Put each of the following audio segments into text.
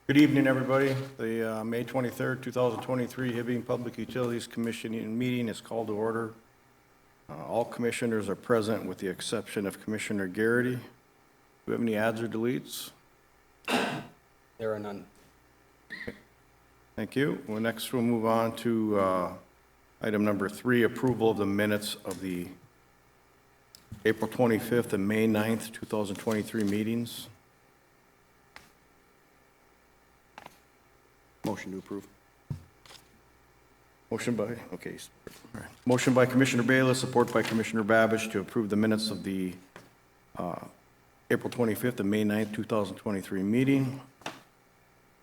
Good evening, everybody. The May 23rd, 2023 Hibbing Public Utilities Commission meeting is called to order. All commissioners are present with the exception of Commissioner Garrity. Do we have any adds or deletes? There are none. Thank you. Well, next we'll move on to item number 3, approval of the minutes of the April 25th and May 9th, 2023 meetings. Motion to approve. Motion by Commissioner Bayless, support by Commissioner Babish to approve the minutes of the April 25th and May 9th, 2023 meeting.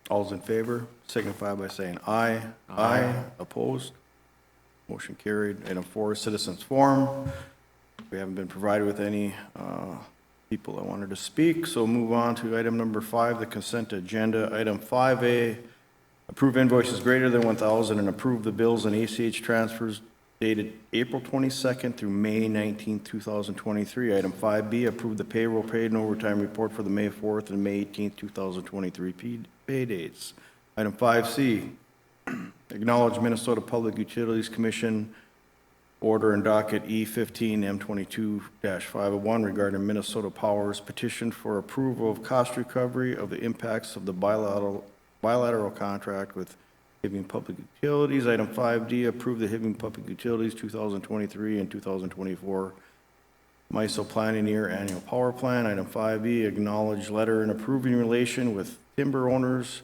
All's in favor, signify by saying aye. Aye. Opposed? Motion carried. Item 4, citizens forum. We haven't been provided with any people that wanted to speak, so move on to item number 5, the consent agenda. Item 5A, approve invoices greater than 1,000 and approve the bills and ACH transfers dated April 22nd through May 19th, 2023. Item 5B, approve the payroll paid and overtime report for the May 4th and May 18th, 2023 pay dates. Item 5C, acknowledge Minnesota Public Utilities Commission order and docket E15 M22-501 regarding Minnesota Power's petition for approval of cost recovery of the impacts of the bilateral contract with Hibbing Public Utilities. Item 5D, approve the Hibbing Public Utilities 2023 and 2024 MISO Planning Year Annual Power Plan. Item 5E, acknowledge letter and approving relation with timber owners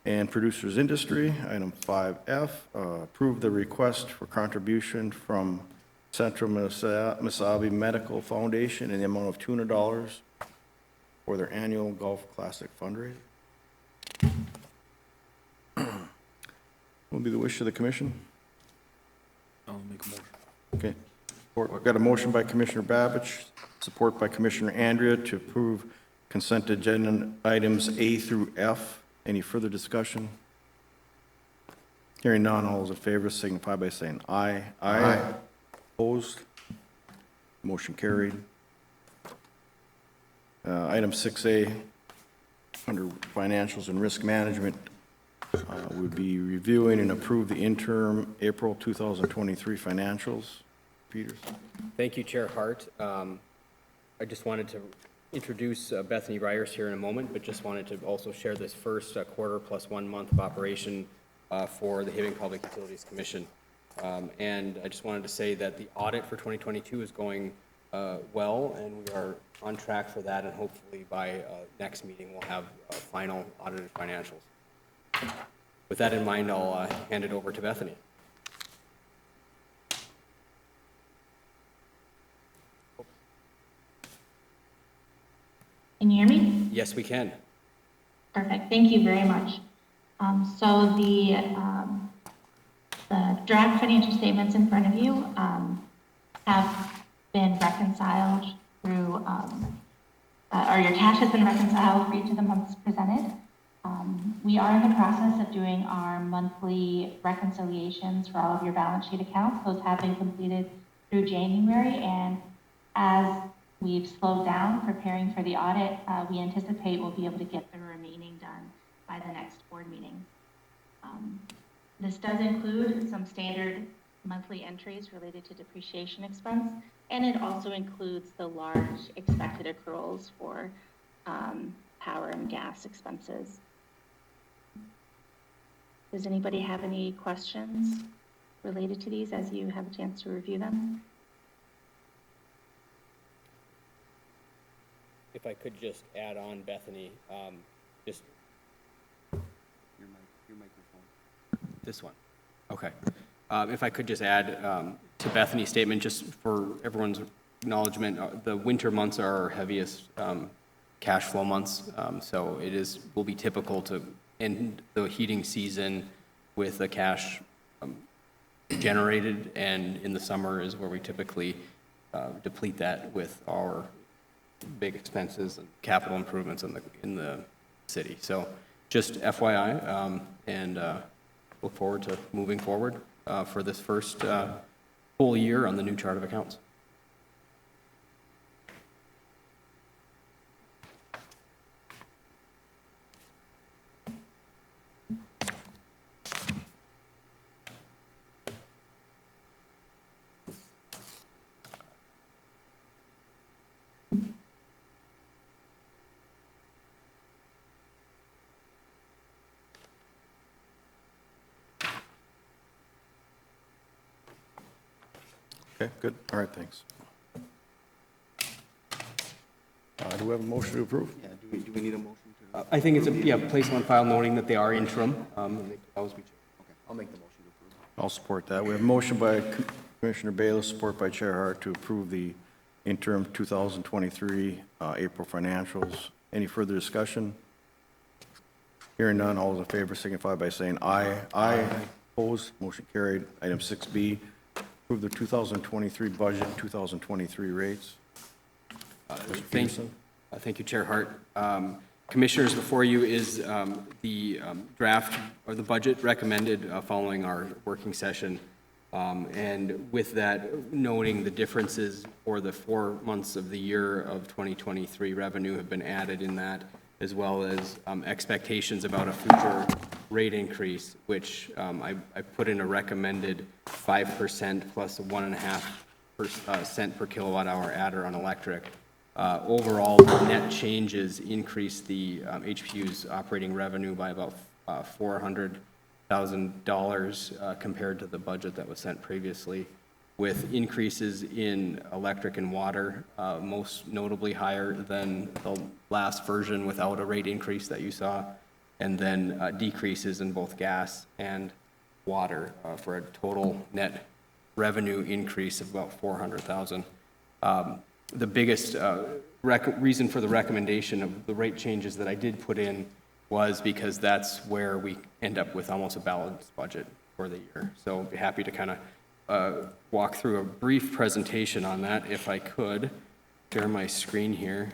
and producers industry. Item 5F, approve the request for contribution from Central Misabi Medical Foundation in the amount of $200 for their annual Golf Classic fundraiser. What will be the wish of the commission? I'll make a motion. Okay. We've got a motion by Commissioner Babich, support by Commissioner Andrea to approve consent agenda items A through F. Any further discussion? Hearing none, all those in favor signify by saying aye. Aye. Opposed? Motion carried. Item 6A, under financials and risk management, would be reviewing and approve the interim April 2023 financials. Peters. Thank you, Chair Hart. I just wanted to introduce Bethany Ryers here in a moment, but just wanted to also share this first quarter plus 1 month of operation for the Hibbing Public Utilities Commission. And I just wanted to say that the audit for 2022 is going well, and we are on track for that, and hopefully by next meeting we'll have final audited financials. With that in mind, I'll hand it over to Bethany. Can you hear me? Yes, we can. Perfect. Thank you very much. So the draft financial statements in front of you have been reconciled through, or your cash has been reconciled for each of the months presented. We are in the process of doing our monthly reconciliations for all of your balance sheet accounts. Those have been completed through January, and as we've slowed down preparing for the audit, we anticipate we'll be able to get the remaining done by the next board meeting. This does include some standard monthly entries related to depreciation expense, and it also includes the large expected accruals for power and gas expenses. Does anybody have any questions related to these as you have a chance to review them? If I could just add on, Bethany, just your microphone. This one. Okay. If I could just add to Bethany's statement, just for everyone's acknowledgement, the winter months are our heaviest cash flow months, so it will be typical to end the heating season with the cash generated, and in the summer is where we typically deplete that with our big expenses and capital improvements in the city. So just FYI, and look forward to moving forward for this first full year on the new chart of accounts. Okay, good. All right, thanks. Do we have a motion to approve? Yeah, do we need a motion to? I think it's place on file noting that they are interim. And they could always be changed. Okay, I'll make the motion to approve. I'll support that. We have a motion by Commissioner Bayless, support by Chair Hart to approve the interim 2023 April financials. Any further discussion? Hearing none, all those in favor signify by saying aye. Aye. Opposed, motion carried. Item 6B, approve the 2023 budget, 2023 rates. Thank you, Chair Hart. Commissioners, before you is the draft or the budget recommended following our working session. And with that, noting the differences for the 4 months of the year of 2023 revenue have been added in that, as well as expectations about a future rate increase, which I put in a recommended 5% plus a 1.5 cent per kilowatt hour adder on electric. Overall, the net changes increase the HPU's operating revenue by about $400,000 compared to the budget that was sent previously, with increases in electric and water, most notably higher than the last version without a rate increase that you saw, and then decreases in both gas and water for a total net revenue increase of about $400,000. The biggest reason for the recommendation of the rate changes that I did put in was because that's where we end up with almost a balanced budget for the year. So I'd be happy to kind of walk through a brief presentation on that if I could. Share my screen here.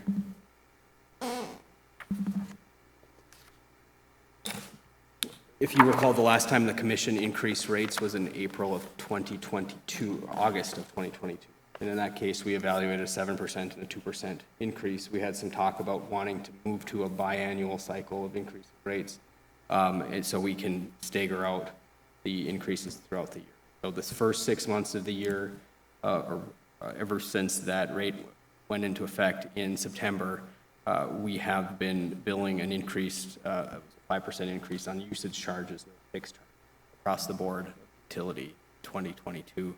If you recall, the last time the commission increased rates was in April of 2022, August of 2022. And in that case, we evaluated a 7% and a 2% increase. We had some talk about wanting to move to a biannual cycle of increasing rates, and so we can stagger out the increases throughout the year. So this first 6 months of the year, ever since that rate went into effect in September, we have been billing an increased 5% increase on usage charges, fixed across the board, utility 2022.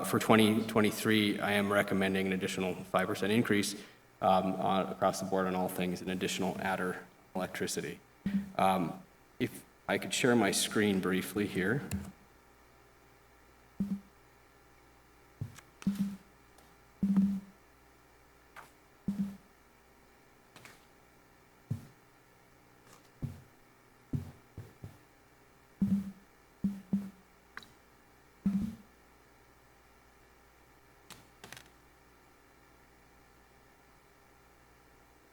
For 2023, I am recommending an additional 5% increase across the board on all things, an additional adder electricity. If I could share my screen briefly here.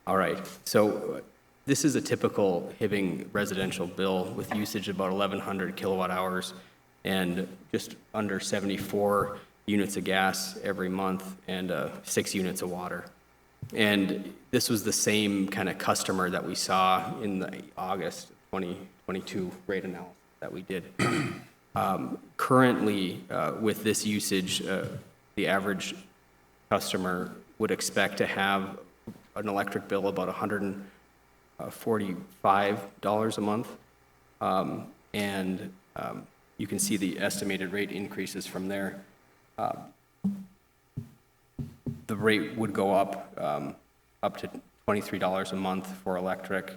All right, so this is a typical Hibbing residential bill with usage of about 1,100 kilowatt hours and just under 74 units of gas every month and 6 units of water. And this was the same kind of customer that we saw in the August 2022 rate analysis that we did. Currently, with this usage, the average customer would expect to have an electric bill about $145 a month. You can see the estimated rate increases from there. The rate would go up to $23 a month for electric,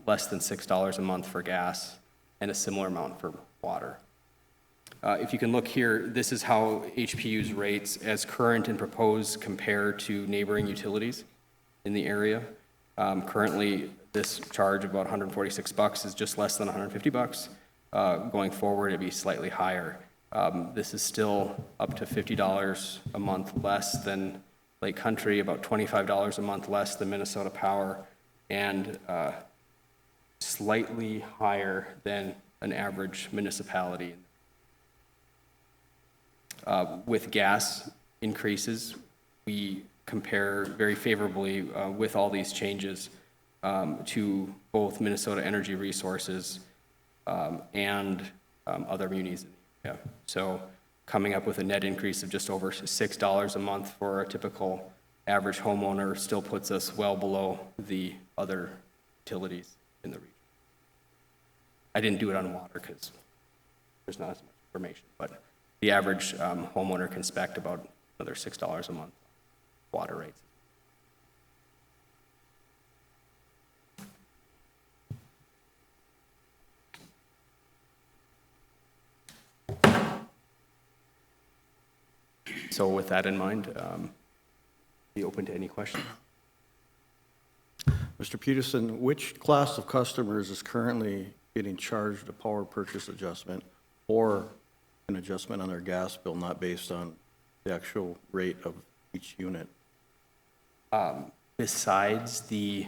less than $6 a month for gas, and a similar amount for water. If you can look here, this is how HPU's rates as current and proposed compare to neighboring utilities in the area. Currently, this charge of about $146 is just less than $150. Going forward, it'd be slightly higher. This is still up to $50 a month less than Lake Country, about $25 a month less than Minnesota Power, and slightly higher than an average municipality. With gas increases, we compare very favorably with all these changes to both Minnesota Energy Resources and other munis. Yeah. So coming up with a net increase of just over $6 a month for a typical average homeowner still puts us well below the other utilities in the region. I didn't do it on water because there's not as much information, but the average homeowner can expect about another $6 a month water rates. So with that in mind, be open to any questions. Mr. Peterson, which class of customers is currently getting charged a power purchase adjustment or an adjustment on their gas bill, not based on the actual rate of each unit? Besides the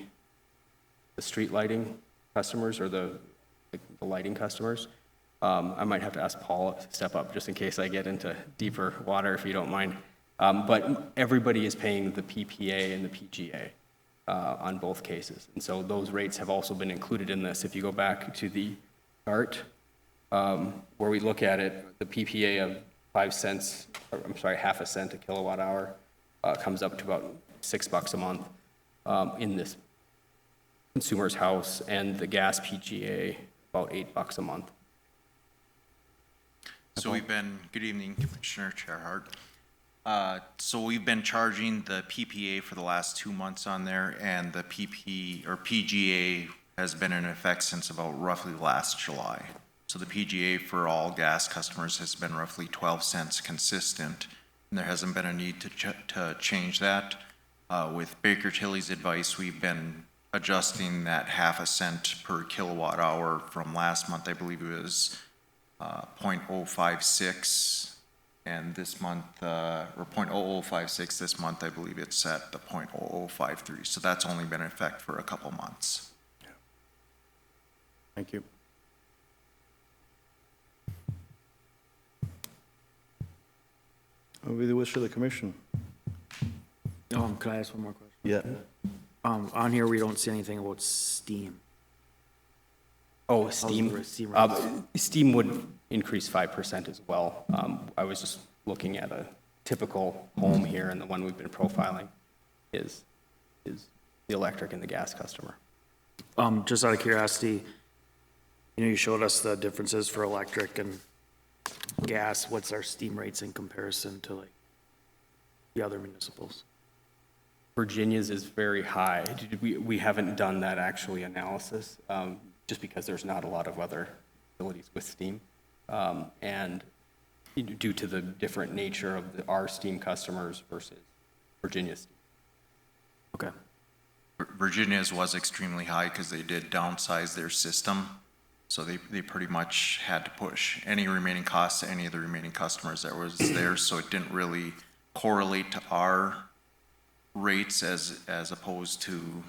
street lighting customers or the lighting customers, I might have to ask Paul to step up just in case I get into deeper water, if you don't mind. But everybody is paying the PPA and the PGA on both cases. And so those rates have also been included in this. If you go back to the chart where we look at it, the PPA of 5 cents, or I'm sorry, half a cent a kilowatt hour comes up to about $6 a month in this consumer's house, and the gas PGA about $8 a month. So good evening, Commissioner Chairhart. So we've been charging the PPA for the last 2 months on there, and the PGA has been in effect since about roughly last July. So the PGA for all gas customers has been roughly 12 cents consistent, and there hasn't been a need to change that. With Baker Tilly's advice, we've been adjusting that half a cent per kilowatt hour from last month. I believe it was 0.056, and this month, or 0.0056 this month, I believe it's at the 0.0053. So that's only been in effect for a couple months. Thank you. What will be the wish of the commission? Could I ask one more question? Yeah. On here, we don't see anything about steam. Oh, steam. Steam rates. Steam would increase 5% as well. I was just looking at a typical home here, and the one we've been profiling is the electric and the gas customer. Just out of curiosity, you showed us the differences for electric and gas. What's our steam rates in comparison to like the other municipals? Virginia's is very high. We haven't done that actually analysis, just because there's not a lot of other facilities with steam. And due to the different nature of our steam customers versus Virginia's steam. Okay. Virginia's was extremely high because they did downsize their system. So they pretty much had to push any remaining costs to any of the remaining customers that was there. So it didn't really correlate to our rates as opposed to,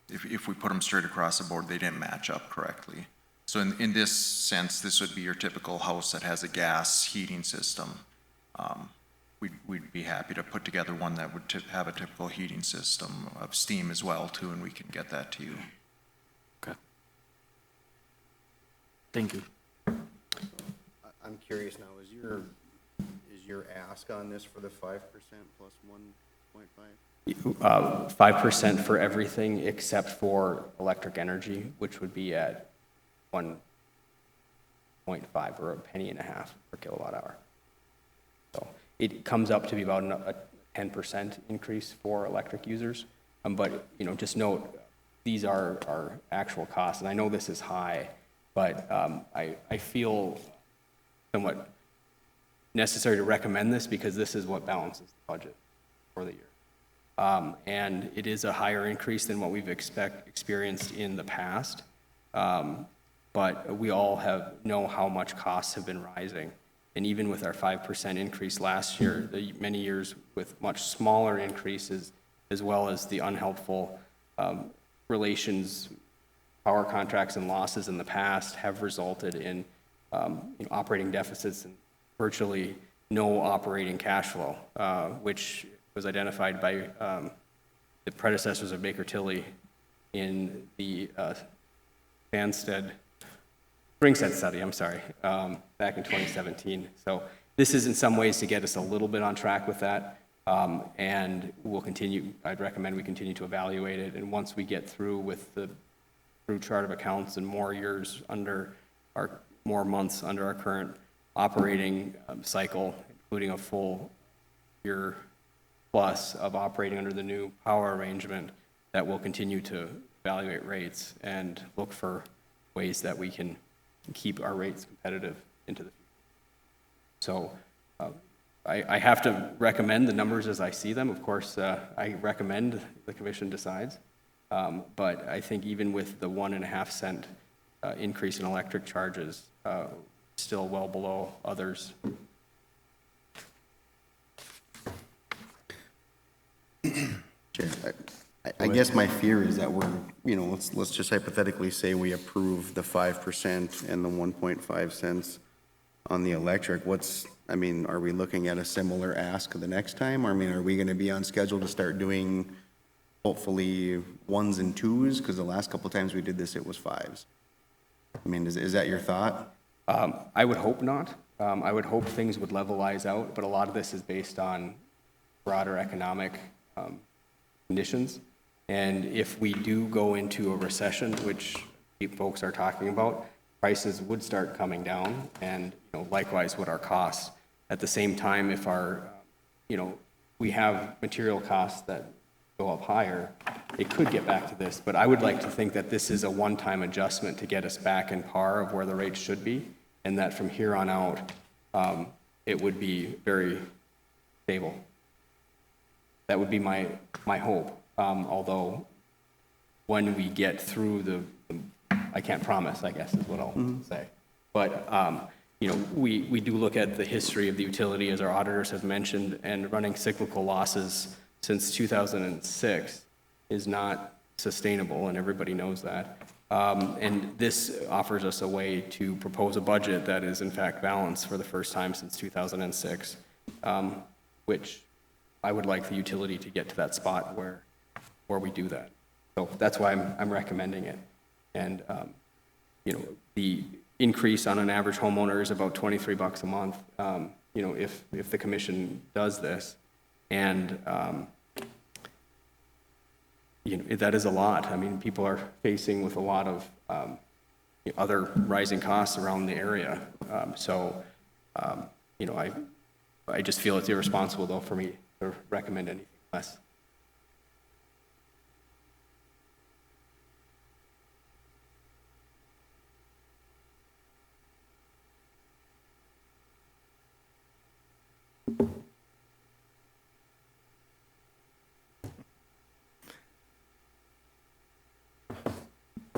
if we put them straight across the board, they didn't match up correctly. So in this sense, this would be your typical house that has a gas heating system. We'd be happy to put together one that would have a typical heating system of steam as well too, and we can get that to you. Okay. Thank you. I'm curious now, is your ask on this for the 5% plus 1.5? 5% for everything except for electric energy, which would be at 1.5 or $0.015 per kilowatt hour. So it comes up to be about a 10% increase for electric users. But just note, these are our actual costs, and I know this is high, but I feel somewhat necessary to recommend this because this is what balances the budget for the year. And it is a higher increase than what we've experienced in the past. But we all know how much costs have been rising. And even with our 5% increase last year, the many years with much smaller increases, as well as the unhelpful relations, power contracts and losses in the past have resulted in operating deficits and virtually no operating cash flow, which was identified by the predecessors of Baker Tilly in the Springstead study, back in 2017. So this is in some ways to get us a little bit on track with that, and we'll continue. I'd recommend we continue to evaluate it, and once we get through with the chart of accounts and more months under our current operating cycle, including a full year plus of operating under the new power arrangement, that we'll continue to evaluate rates and look for ways that we can keep our rates competitive into the future. So I have to recommend the numbers as I see them. Of course, I recommend the commission decides. But I think even with the 1.5 cent increase in electric charges, still well below others. Chair, I guess my fear is that we're, let's just hypothetically say we approve the 5% and the 1.5 cents on the electric. Are we looking at a similar ask the next time? Or, are we going to be on schedule to start doing hopefully 1s and 2s? Because the last couple of times we did this, it was 5s. Is that your thought? I would hope not. I would hope things would levelize out, but a lot of this is based on broader economic conditions. And if we do go into a recession, which folks are talking about, prices would start coming down, and likewise would our costs. At the same time, if our, we have material costs that go up higher, it could get back to this. But I would like to think that this is a one-time adjustment to get us back in par of where the rates should be, and that from here on out, it would be very stable. That would be my hope. Although when we get through I can't promise, I guess is what I'll say. But, we do look at the history of the utility, as our auditors have mentioned, and running cyclical losses since 2006 is not sustainable, and everybody knows that. And this offers us a way to propose a budget that is in fact balanced for the first time since 2006, which I would like the utility to get to that spot where we do that. So that's why I'm recommending it. And, the increase on an average homeowner is about $23 a month, if the commission does this. And, that is a lot. People are facing with a lot of other rising costs around the area. I just feel it's irresponsible, though, for me to recommend anything less.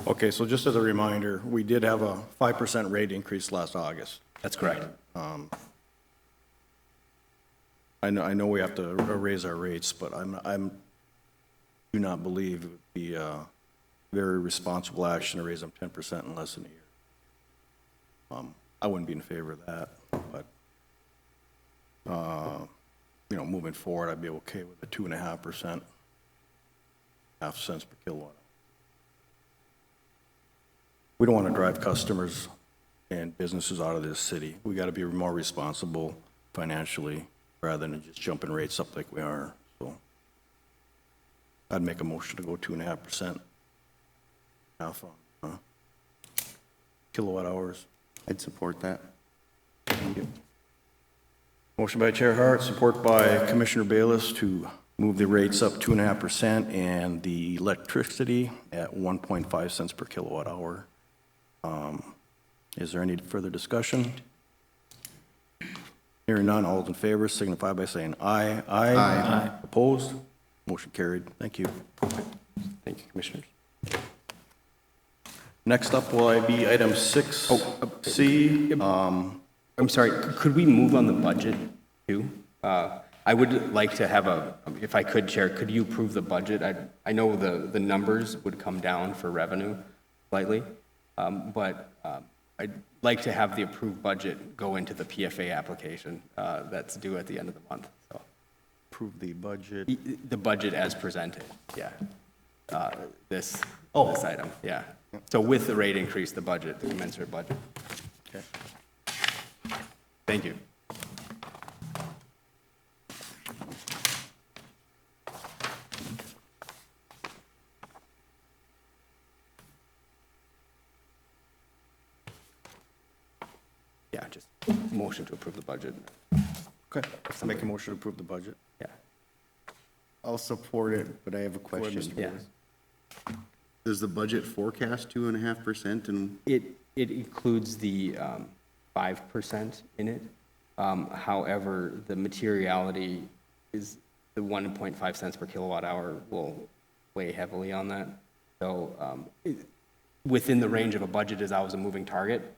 Okay, so just as a reminder, we did have a 5% rate increase last August. That's correct. I know we have to raise our rates, but I do not believe it would be a very responsible action to raise them 10% in less than a year. I wouldn't be in favor of that, but, moving forward, I'd be okay with a 2.5%, 0.5 cents per kilowatt. We don't want to drive customers and businesses out of this city. We got to be more responsible financially rather than just jumping rates up like we are. So I'd make a motion to go 2.5% half on kilowatt hours. I'd support that. Thank you. Motion by Chair Hart, support by Commissioner Bayless to move the rates up 2.5% and the electricity at 1.5 cents per kilowatt hour. Is there any further discussion? Hearing none, all those in favor signify by saying aye. Aye. Opposed? Motion carried. Thank you. Thank you, Commissioners. Next up will be item 6C. I'm sorry, could we move on the budget too? I would like to have if I could, Chair, could you approve the budget? I know the numbers would come down for revenue slightly, but I'd like to have the approved budget go into the PFA application that's due at the end of the month. So Approve the budget. the budget as presented, yeah. This item, yeah. So with the rate increase, the budget, the commensurate budget. Okay. Thank you. Yeah. Yeah, just motion to approve the budget. Okay, make a motion to approve the budget. Yeah. I'll support it, but I have a ahead, question. Mr. Yeah. Does the budget forecast 2.5% and It includes the 5% in it. However, the materiality is, the 1.5 cents per kilowatt hour will weigh heavily on that. So within the range of a budget is always a moving target.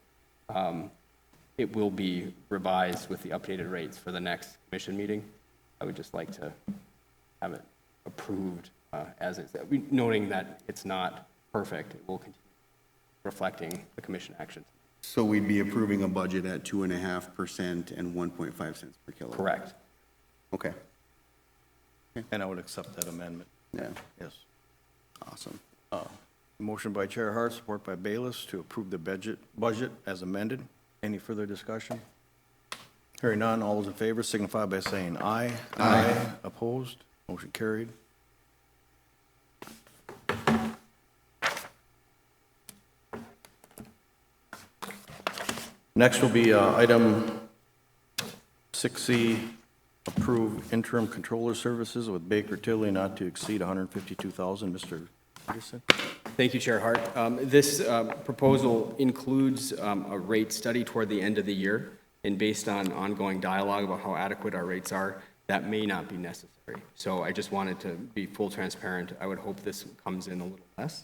It will be revised with the updated rates for the next commission meeting. I would just like to have it approved as is, noting that it's not perfect. It will continue reflecting the commission actions. so we'd be approving a budget at 2.5% and 1.5 cents per kilowatt? Correct. Okay, And I would accept that amendment, yeah, yes. awesome. Motion by Chair Hart, support by Bayless to approve the budget as amended. Any further discussion? Hearing none, all those in favor signify by saying aye. Aye. Opposed? Motion carried. Next will be item 6C, approve interim controller services with Baker Tilly not to exceed $152,000. Mr. Peterson? Thank you, Chair Hart. This proposal includes a rate study toward the end of the year, and based on ongoing dialogue about how adequate our rates are, that may not be necessary. So I just wanted to be full transparent. I would hope this comes in a little less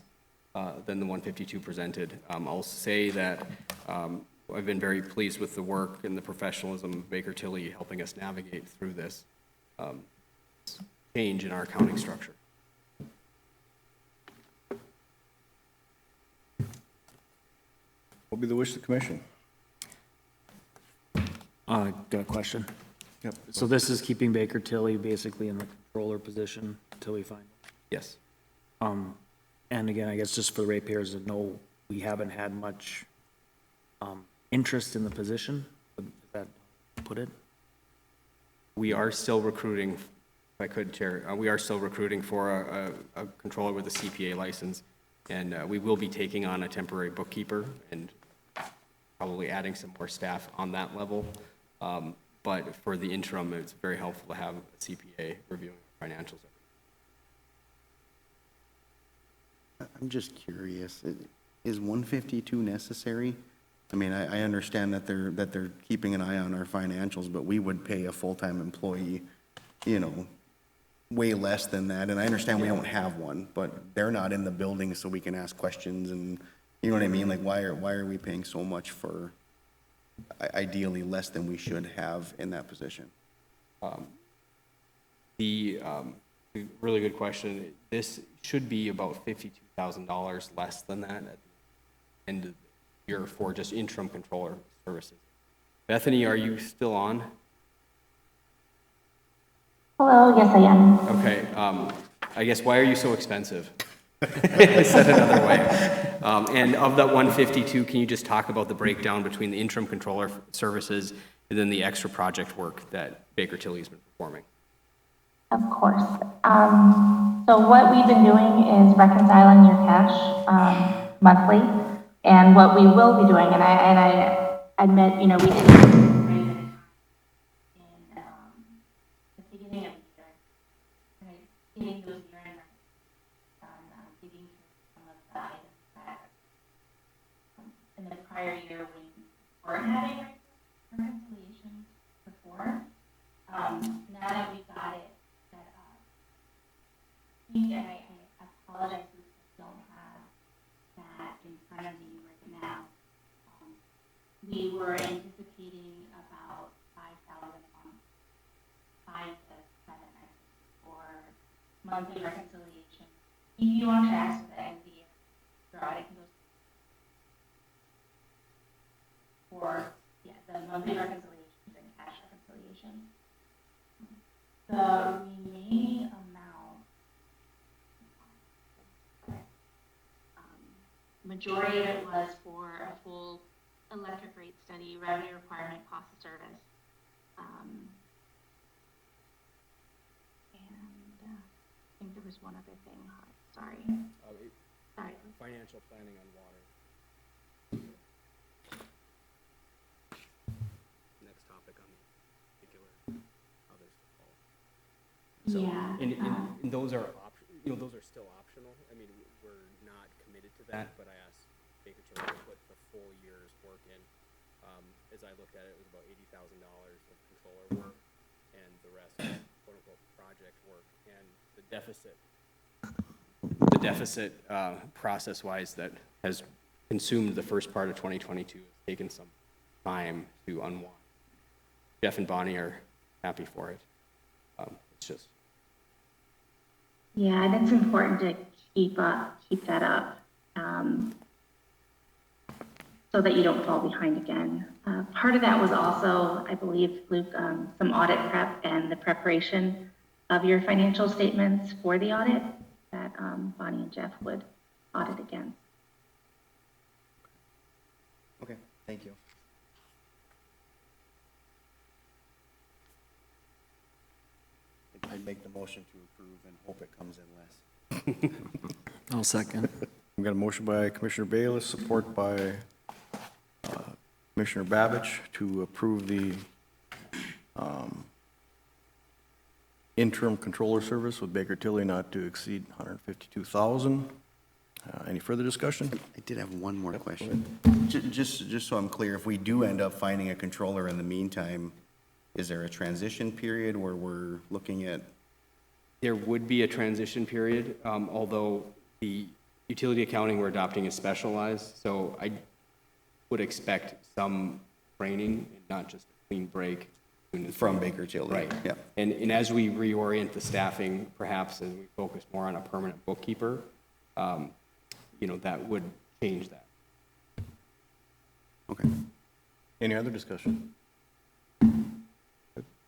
than the 152 presented. I'll say that I've been very pleased with the work and the professionalism of Baker Tilly helping us navigate through this change in our accounting structure. What will be the wish of the commission? Got a question. Yep. So this is keeping Baker Tilly basically in the controller position until we find. Yes. And again, I guess just for the ratepayers to know, we haven't had much interest in the position. Is that put it? We are still recruiting, if I could, Chair, we are still recruiting for a controller with a CPA license, and we will be taking on a temporary bookkeeper and probably adding some more staff on that level. But for the interim, it's very helpful to have a CPA reviewing financials. I'm just curious, is 152 necessary? I mean, I understand that they're keeping an eye on our financials, but we would pay a full-time employee, you know, way less than that, and I understand we don't have one, but they're not in the building so we can ask questions and, you know what I mean? Like, why are we paying so much for ideally less than we should have in that position? The really good question. This should be about $52,000 less than that at the end of the year for just interim controller services. Bethany, are you still on? Hello, yes, I am. Okay, I guess, why are you so expensive? Said another way. And of that 152, can you just talk about the breakdown between the interim controller services and then the extra project work that Baker Tilly's been performing? Of course. So what we've been doing is reconciling your cash monthly, and what we will be doing, and I admit, you know, we did in the beginning of the year, right, getting those year-end digging through some of the items that in the prior year we weren't having reconciliations before. Now that we got it set up, and I apologize if you don't have that in front of you right now. We were anticipating about 5,000 on 5 to 7 for monthly reconciliation. Keep you on track so that at the end of the audit can go for the monthly reconciliations and cash reconciliations. The remaining amount, majority of it was for a full electric rate study, revenue requirement, cost of service. And I think there was one other thing, sorry. Sorry. Financial planning on water. So, Yeah, and those are, those are still optional. I mean, we're not committed to that, but I asked Baker Tilly to put the full year's work in. As I looked at it, it was about $80,000 of controller work, and the rest is quote-unquote project work. And the deficit, process-wise, that has consumed the first part of 2022 has taken some time to unwind. Jeff and Bonnie are happy for it. It's just, yeah, and it's important to keep that up, so that you don't fall behind again. Part of that was also, I believe, Luke, some audit prep and the preparation of your financial statements for the audit that Bonnie and Jeff would audit against. Okay, thank you. I'd make the motion to approve and hope it comes in less. I'll second. We've got a motion by Commissioner Bayless, support by Commissioner Babbage to approve the interim controller service with Baker Tilly not to exceed $152,000. Any further discussion? I did have one more question. Just so I'm clear, if we do end up finding a controller in the meantime, is there a transition period where we're looking at? there would be a transition period, although the utility accounting we're adopting is specialized, so I would expect some training and not just a clean break. From Baker Tilly? Right. Yeah. And as we reorient the staffing, perhaps as we focus more on a permanent bookkeeper, that would change that. Okay. Any other discussion?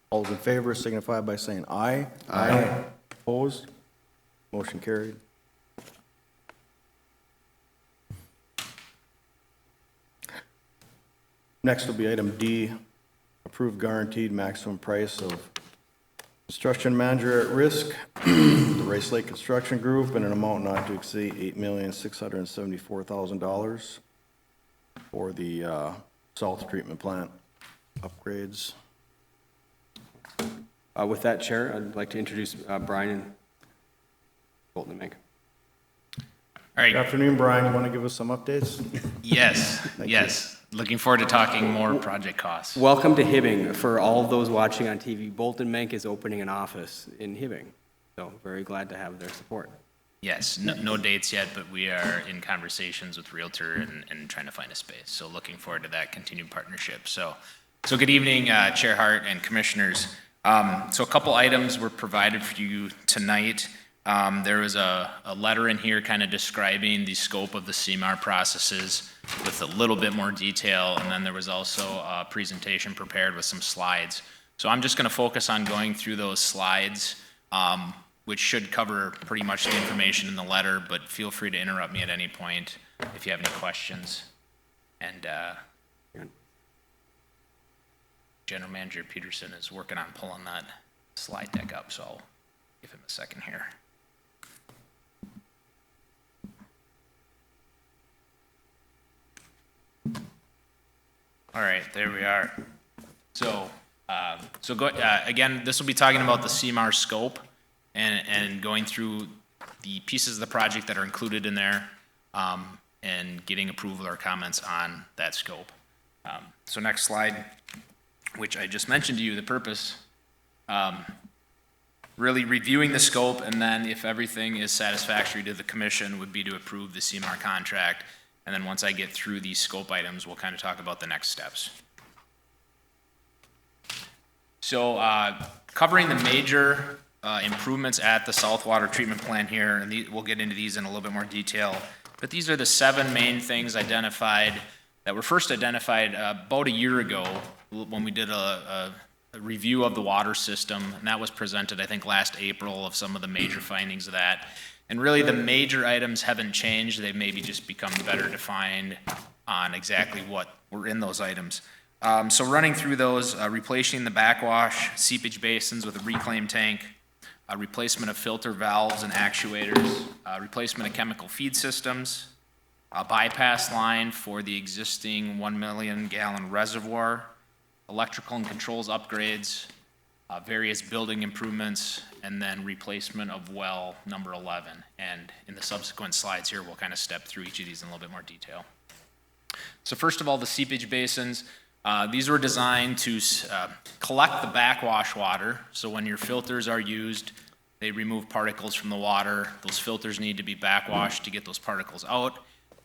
All those in favor signify by saying aye. Aye. Opposed? Motion carried. Next will be item D, approved guaranteed maximum price of construction manager at risk, the Rice Lake Construction Group, in an amount not to exceed $8,674,000 for the salt treatment plant upgrades. With that, Chair, I'd like to introduce Brian and Bolton and Meg. All right. Good afternoon, Brian. You want to give us some updates? Yes, yes. Looking forward to talking more project costs. Welcome to Hibbing. For all of those watching on TV, Bolton Menk is opening an office in Hibbing, so very glad to have their support. Yes, no dates yet, but we are in conversations with Realtor and trying to find a space. So looking forward to that continued partnership. So good evening, Chair Hart and Commissioners. So a couple items were provided for you tonight. There was a letter in here kind of describing the scope of the CMAR processes with a little bit more detail, and then there was also a presentation prepared with some slides. So I'm just going to focus on going through those slides, which should cover pretty much the information in the letter, but feel free to interrupt me at any point if you have any questions. And General Manager Peterson is working on pulling that slide deck up, so I'll give him a second here. All right, there we are. So again, this will be talking about the CMAR scope and going through the pieces of the project that are included in there and getting approval or comments on that scope. So next slide, which I just mentioned to you, the purpose, really reviewing the scope, and then if everything is satisfactory to the commission, would be to approve the CMAR contract. And then once I get through these scope items, we'll kind of talk about the next steps. So covering the major improvements at the saltwater treatment plant here, and we'll get into these in a little bit more detail, but these are the 7 main things identified that were first identified about a year ago when we did a review of the water system, and that was presented, I think, last April of some of the major findings of that. And really, the major items haven't changed. They've maybe just become better defined on exactly what were in those items. So running through those, replacing the backwash seepage basins with a reclaim tank, replacement of filter valves and actuators, replacement of chemical feed systems, a bypass line for the existing 1 million gallon reservoir, electrical and controls upgrades, various building improvements, and then replacement of well number 11. And in the subsequent slides here, we'll kind of step through each of these in a little bit more detail. So first of all, the seepage basins. These were designed to collect the backwash water. So when your filters are used, they remove particles from the water. Those filters need to be backwashed to get those particles out.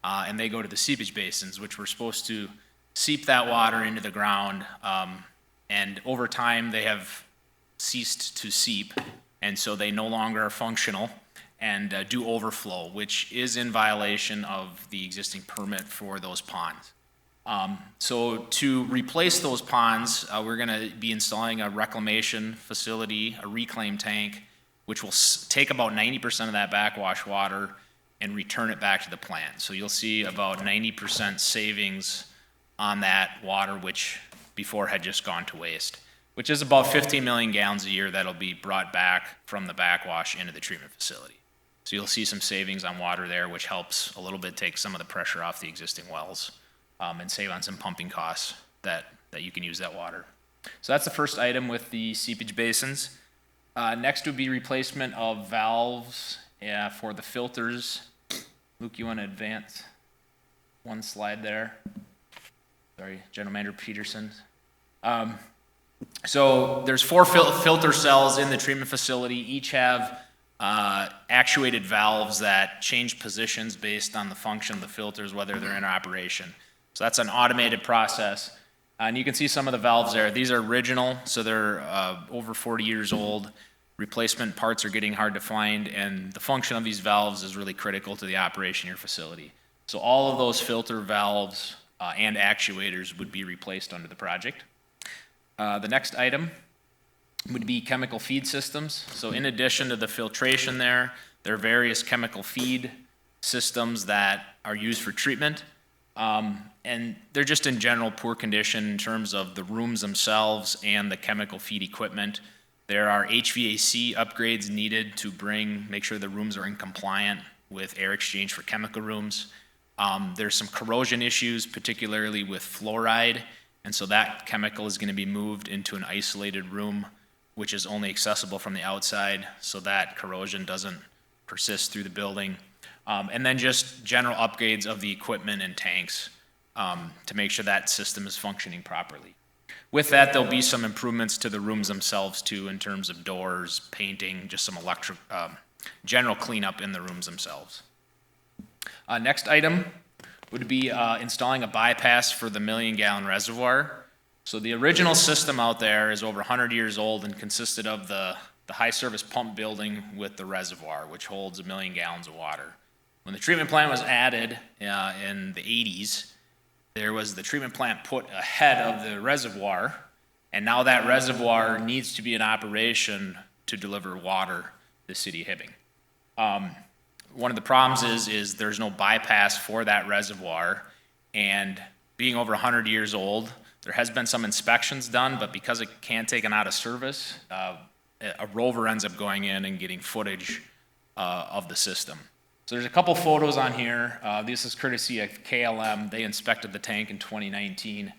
And they go to the seepage basins, which were supposed to seep that water into the ground. And over time, they have ceased to seep. And so they no longer are functional and do overflow, which is in violation of the existing permit for those ponds. So to replace those ponds, we're going to be installing a reclamation facility, a reclaim tank, which will take about 90% of that backwash water and return it back to the plant. So you'll see about 90% savings on that water, which before had just gone to waste, which is about 15 million gallons a year that'll be brought back from the backwash into the treatment facility. So you'll see some savings on water there, which helps a little bit take some of the pressure off the existing wells, and save on some pumping costs that you can use that water. So that's the first item with the seepage basins. Next would be replacement of valves for the filters. Luke, you want to advance one slide there? Sorry, General Manager Peterson. So there's 4 filter cells in the treatment facility. Each have actuated valves that change positions based on the function of the filters, whether they're in operation. So that's an automated process. And you can see some of the valves there. These are original, so they're over 40 years old. Replacement parts are getting hard to find, and the function of these valves is really critical to the operation of your facility. So all of those filter valves and actuators would be replaced under the project. The next item would be chemical feed systems. So in addition to the filtration there are various chemical feed systems that are used for treatment. And they're just in general poor condition in terms of the rooms themselves and the chemical feed equipment. There are HVAC upgrades needed to make sure the rooms are in compliant with air exchange for chemical rooms. There's some corrosion issues, particularly with fluoride, and so that chemical is going to be moved into an isolated room, which is only accessible from the outside, so that corrosion doesn't persist through the building. And then just general upgrades of the equipment and tanks to make sure that system is functioning properly. With that, there'll be some improvements to the rooms themselves too, in terms of doors, painting, just some general cleanup in the rooms themselves. Next item would be installing a bypass for the million-gallon reservoir. So the original system out there is over 100 years old and consisted of the high-service pump building with the reservoir, which holds 1 million gallons of water. When the treatment plant was added in the 80s, there was the treatment plant put ahead of the reservoir, and now that reservoir needs to be in operation to deliver water to the city of Hibbing. One of the problems is there's no bypass for that reservoir, and being over 100 years old, there has been some inspections done, but because it can't take it out of service, a rover ends up going in and getting footage of the system. So there's a couple photos on here. This is courtesy of KLM. They inspected the tank in 2019.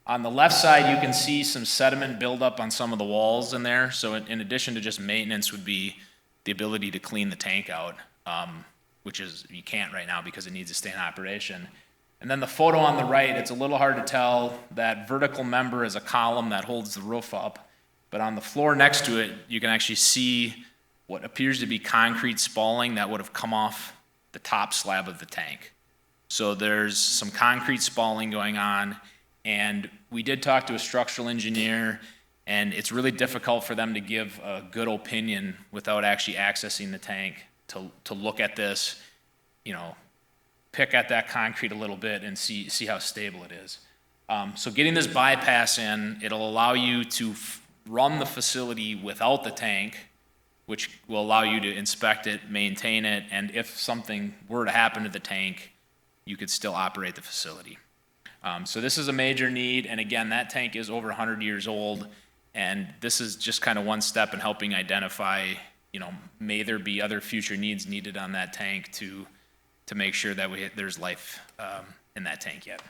On the left side, you can see some sediment buildup on some of the walls in there. So in addition to just maintenance would be the ability to clean the tank out, which is, you can't right now because it needs to stay in operation. And then the photo on the right, it's a little hard to tell. That vertical member is a column that holds the roof up. But on the floor next to it, you can actually see what appears to be concrete spalling that would have come off the top slab of the tank. So there's some concrete spalling going on, and we did talk to a structural engineer, and it's really difficult for them to give a good opinion without actually accessing the tank to look at this, pick at that concrete a little bit and see how stable it is. So getting this bypass in, it'll allow you to run the facility without the tank, which will allow you to inspect it, maintain it, and if something were to happen to the tank, you could still operate the facility. So this is a major need, and again, that tank is over 100 years old, and this is just kind of one step in helping identify, may there be other future needs needed on that tank to make sure that there's life in that tank yet.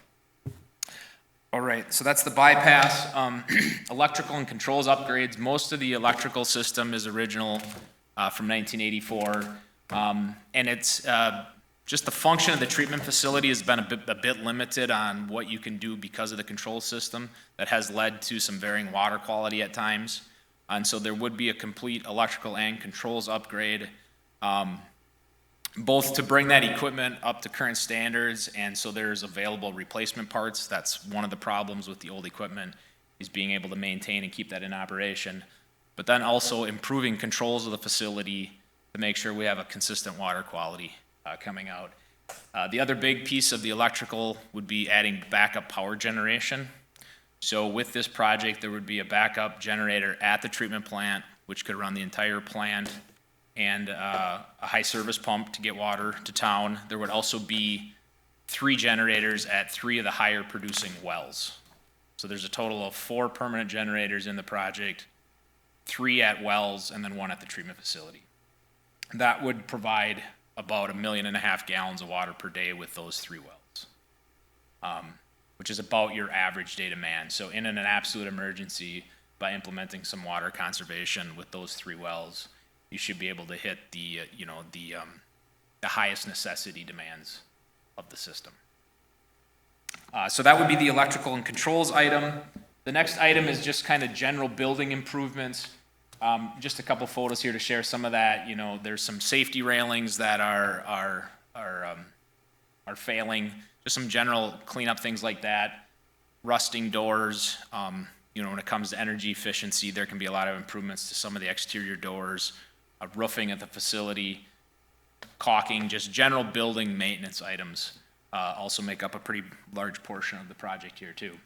All right, so that's the bypass. Electrical and controls upgrades. Most of the electrical system is original from 1984. And it's just the function of the treatment facility has been a bit limited on what you can do because of the control system. That has led to some varying water quality at times. And so there would be a complete electrical and controls upgrade, both to bring that equipment up to current standards, and so there's available replacement parts. That's one of the problems with the old equipment, is being able to maintain and keep that in operation. But then also improving controls of the facility to make sure we have a consistent water quality coming out. The other big piece of the electrical would be adding backup power generation. So with this project, there would be a backup generator at the treatment plant, which could run the entire plant, and a high service pump to get water to town. There would also be 3 generators at 3 of the higher producing wells. So there's a total of 4 permanent generators in the project, 3 at wells, and then 1 at the treatment facility. That would provide about 1.5 million gallons of water per day with those 3 wells, which is about your average day demand. So in an absolute emergency, by implementing some water conservation with those 3 wells, you should be able to hit the highest necessity demands of the system. So that would be the electrical and controls item. The next item is just kind of general building improvements. Just a couple photos here to share some of that. There's some safety railings that are failing. Just some general cleanup things like that. Rusting doors. When it comes to energy efficiency, there can be a lot of improvements to some of the exterior doors. Roofing at the facility, caulking, just general building maintenance items also make up a pretty large portion of the project here too.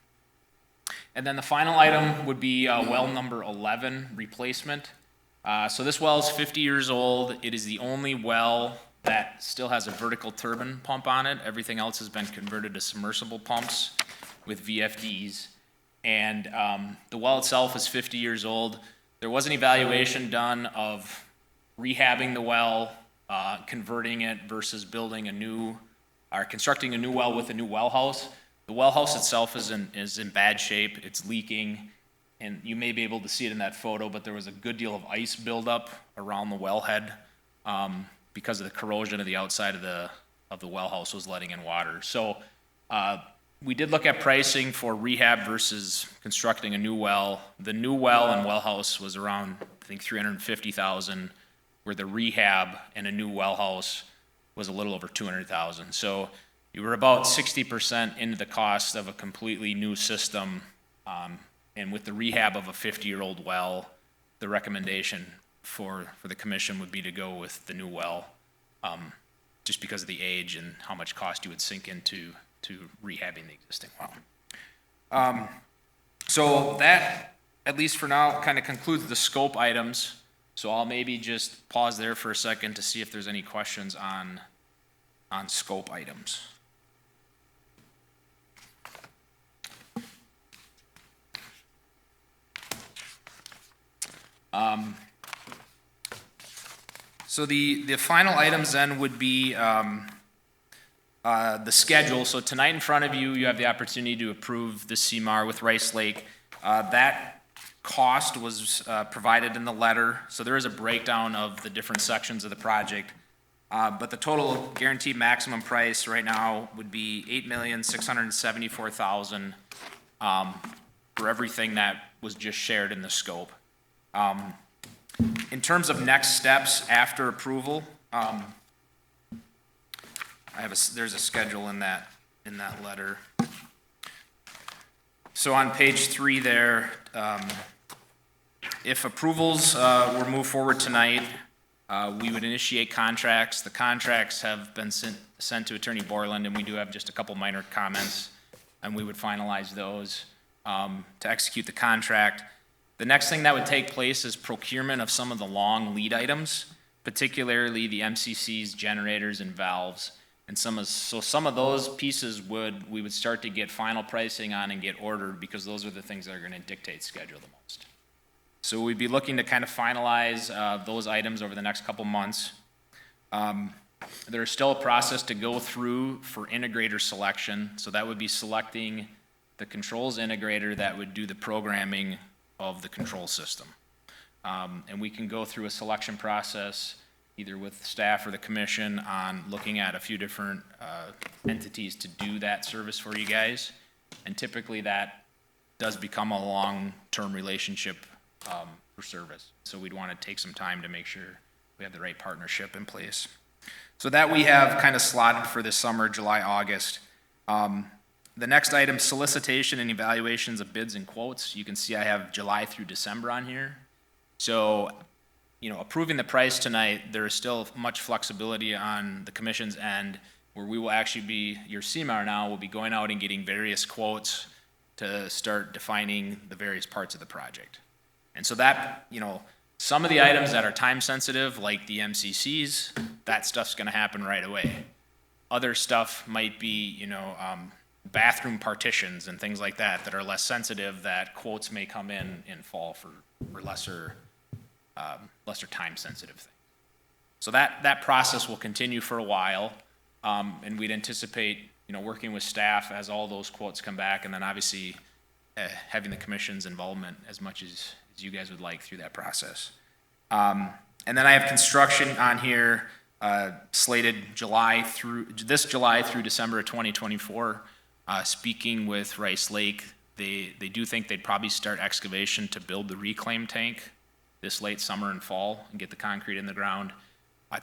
And then the final item would be well number 11 replacement. So this well is 50 years old. It is the only well that still has a vertical turbine pump on it. Everything else has been converted to submersible pumps with VFDs. And the well itself is 50 years old. There was an evaluation done of rehabbing the well, converting it versus building constructing a new well with a new well house. The well house itself is in bad shape. It's leaking, and you may be able to see it in that photo, but there was a good deal of ice buildup around the wellhead because of the corrosion of the outside of the well house was letting in water. So we did look at pricing for rehab versus constructing a new well. The new well and well house was around, I think, $350,000, where the rehab and a new well house was a little over $200,000. So you were about 60% into the cost of a completely new system, and with the rehab of a 50-year-old well, the recommendation for the commission would be to go with the new well, just because of the age and how much cost you would sink into rehabbing the existing well. So that, at least for now, kind of concludes the scope items. So I'll maybe just pause there for a second to see if there's any questions on scope items. So the final items then would be the schedule. So tonight in front of you, you have the opportunity to approve the CMAR with Rice Lake. That cost was provided in the letter. So there is a breakdown of the different sections of the project. But the total guaranteed maximum price right now would be $8,674,000 for everything that was just shared in the scope. In terms of next steps after approval, there's a schedule in that letter. So on page 3 there, if approvals were moved forward tonight, we would initiate contracts. The contracts have been sent to Attorney Borland, and we do have just a couple minor comments, and we would finalize those to execute the contract. The next thing that would take place is procurement of some of the long lead items, particularly the MCCs, generators, and valves. And some of those pieces we would start to get final pricing on and get ordered, because those are the things that are going to dictate schedule the most. So we'd be looking to kind of finalize those items over the next couple months. There's still a process to go through for integrator selection. So that would be selecting the controls integrator that would do the programming of the control system. And we can go through a selection process, either with staff or the commission, on looking at a few different entities to do that service for you guys. And typically that does become a long-term relationship for service. So we'd want to take some time to make sure we have the right partnership in place. So that we have kind of slotted for this summer, July, August. The next item, solicitation and evaluations of bids and quotes. You can see I have July through December on here. So, you know, approving the price tonight, there is still much flexibility on the commission's end, where we will actually be, your CMAR now will be going out and getting various quotes to start defining the various parts of the project. And so that, you know, some of the items that are time sensitive, like the MCCs, that stuff's gonna happen right away. Other stuff might be, you know, bathroom partitions and things like that that are less sensitive, that quotes may come in fall for lesser time sensitive things. So that process will continue for a while, and we'd anticipate, you know, working with staff as all those quotes come back, and then obviously having the commission's involvement as much as you guys would like through that process. And then I have construction on here slated this July through December of 2024. Speaking with Rice Lake, they do think they'd probably start excavation to build the reclaim tank this late summer and fall and get the concrete in the ground.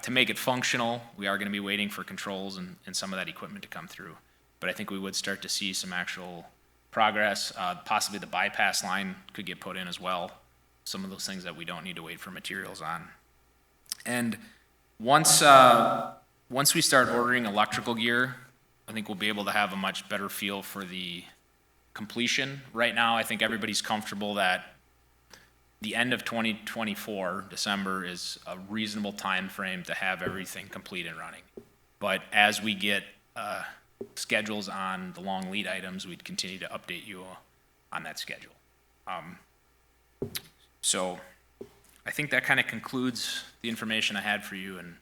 To make it functional, we are going to be waiting for controls and some of that equipment to come through. But I think we would start to see some actual progress. Possibly the bypass line could get put in as well. Some of those things that we don't need to wait for materials on. And once we start ordering electrical gear, I think we'll be able to have a much better feel for the completion. Right now, I think everybody's comfortable that the end of 2024, December, is a reasonable time frame to have everything complete and running. But as we get schedules on the long lead items, we'd continue to update you on that schedule. So I think that kind of concludes the information I had for you, and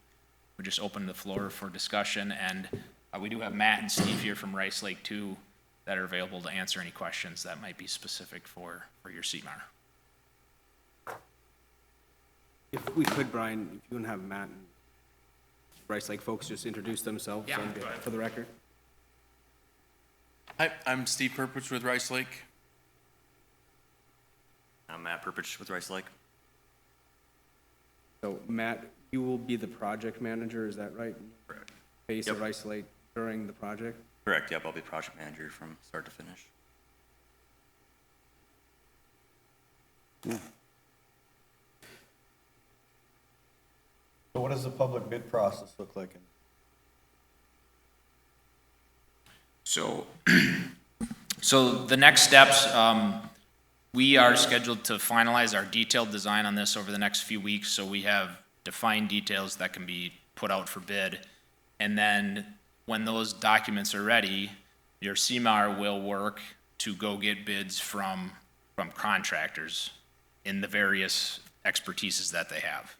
we'll just open the floor for discussion. And we do have Matt and Steve here from Rice Lake too that are available to answer any questions that might be specific for your CMAR. If we could, Brian, if you want to have Matt and Rice Lake folks just introduce themselves Yeah, go ahead. for the record. Hi, I'm Steve Purpich with Rice Lake. I'm Matt Purpich with Rice Lake. So Matt, you will be the project manager, is that right? Correct. Base Yep. of Rice Lake during the project? Correct, yep, I'll be project manager from start to finish. So what does the public bid process look like? So, so the next steps, we are scheduled to finalize our detailed design on this over the next few weeks, so we have defined details that can be put out for bid. And then when those documents are ready, your CMAR will work to go get bids from contractors in the various expertises that they have.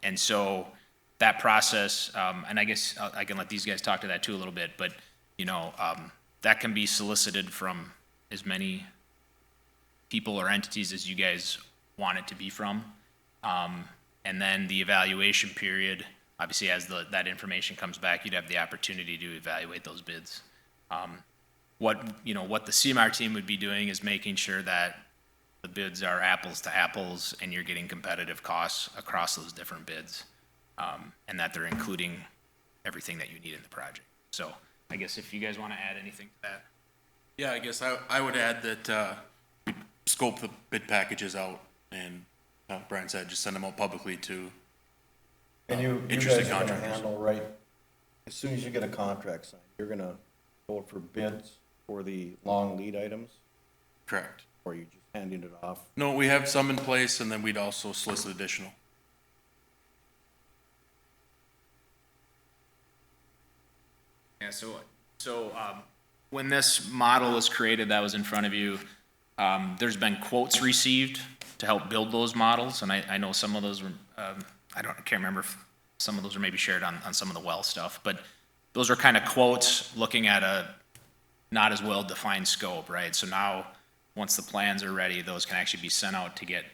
And so that process, and I guess I can let these guys talk to that too a little bit, but you know, that can be solicited from as many people or entities as you guys want it to be from. And then the evaluation period, obviously as that information comes back, you'd have the opportunity to evaluate those bids. What the CMAR team would be doing is making sure that the bids are apples to apples and you're getting competitive costs across those different bids, and that they're including everything that you need in the project. So I guess if you guys want to add anything to that. Yeah, I guess I would add that we scope the bid packages out and, Brian said, just send them out publicly to And you interested guys are gonna contractors. handle, right, as soon as you get a contract signed, you're gonna go for bids for the long lead items, Correct. or you just handing it off? No, we have some in place, and then we'd also solicit additional. Yeah, so when this model was created that was in front of you, there's been quotes received to help build those models, and I know some of those were, I can't remember if some of those are maybe shared on some of the well stuff, but those are kind of quotes looking at not as well-defined scope, right? So now, once the plans are ready, those can actually be sent out to get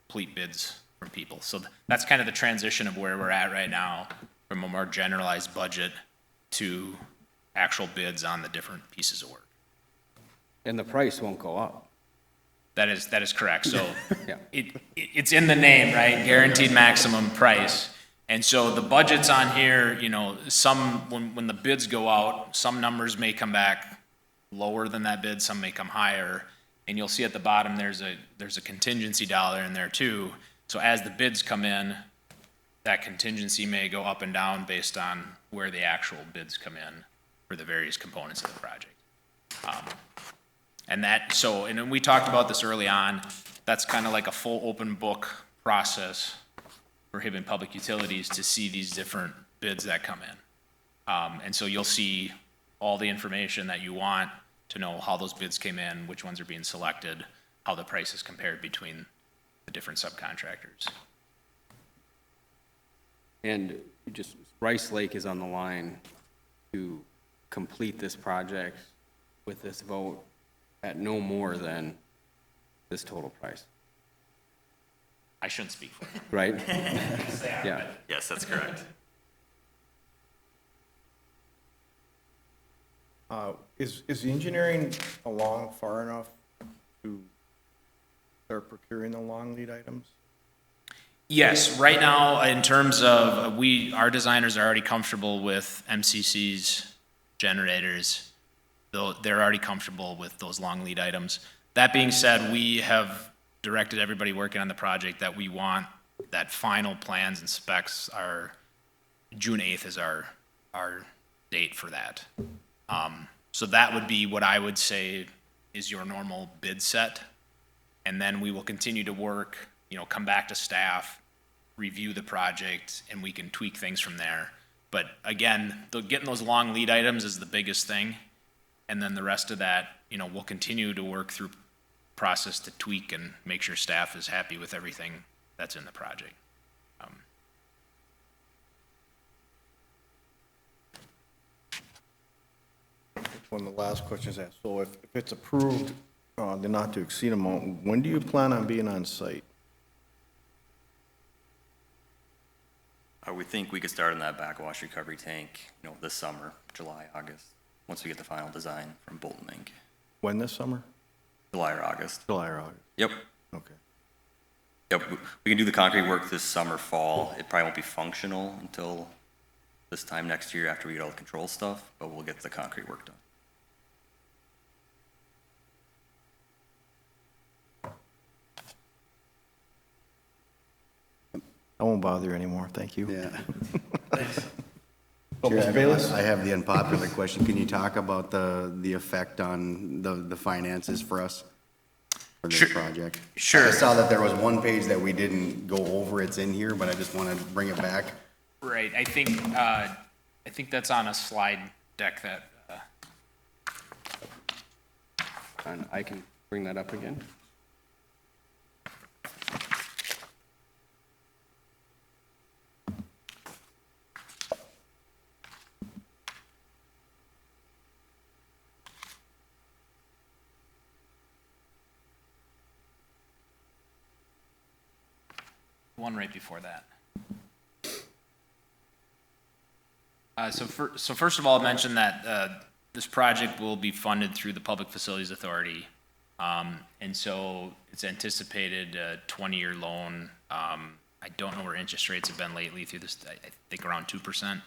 complete bids from people. So that's kind of the transition of where we're at right now, from a more generalized budget to actual bids on the different pieces of work. And the price won't go up. That is correct. So Yeah. it's in the name, right? Guaranteed maximum price. And so the budgets on here, you know, when the bids go out, some numbers may come back lower than that bid, some may come higher. And you'll see at the bottom, there's a contingency dollar in there too. So as the bids come in, that contingency may go up and down based on where the actual bids come in for the various components of the project. And then we talked about this early on, that's kind of like a full open book process for Hibbing Public Utilities to see these different bids that come in. And so you'll see all the information that you want to know how those bids came in, which ones are being selected, how the prices compared between the different subcontractors. And Rice Lake is on the line to complete this project with this vote at no more than this total price, I shouldn't speak for them. right? Yeah. Yes, that's correct. Is the engineering along far enough to start procuring the long lead items? Yes, right now, in terms of, our designers are already comfortable with MCC's generators. They're already comfortable with those long lead items. That being said, we have directed everybody working on the project that we want that final plans and specs are, June 8th is our date for that. So that would be what I would say is your normal bid set. And then we will continue to work, come back to staff, review the project, and we can tweak things from there. But again, getting those long lead items is the biggest thing. And then the rest of that, we'll continue to work through process to tweak and make sure staff is happy with everything that's in the project. One of the last questions asked, so if it's approved, the not to exceed amount, when do you plan on being on site? We think we could start on that backwash recovery tank, this summer, July, August, once we get the final design from Bolton Inc. When this summer? July or August. July or August? Yep. Okay. Yep, we can do the concrete work this summer, fall. It probably won't be functional until this time next year after we get all the control stuff, but we'll get the concrete work done. I won't bother you anymore, thank you. Yeah. Oh, Mr. Bayless? I have the unpopular question. Can you talk about the effect on the finances for us for this Sure. project? Sure. I saw that there was one page that we didn't go over. It's in here, but I just want to bring it back. Right, I think that's on a slide deck that, And I can bring that up again. one right before that. So first of all, I'll mention that this project will be funded through the Public Facilities Authority. And so it's anticipated a 20-year loan. I don't know where interest rates have been lately through this, I think around 2%,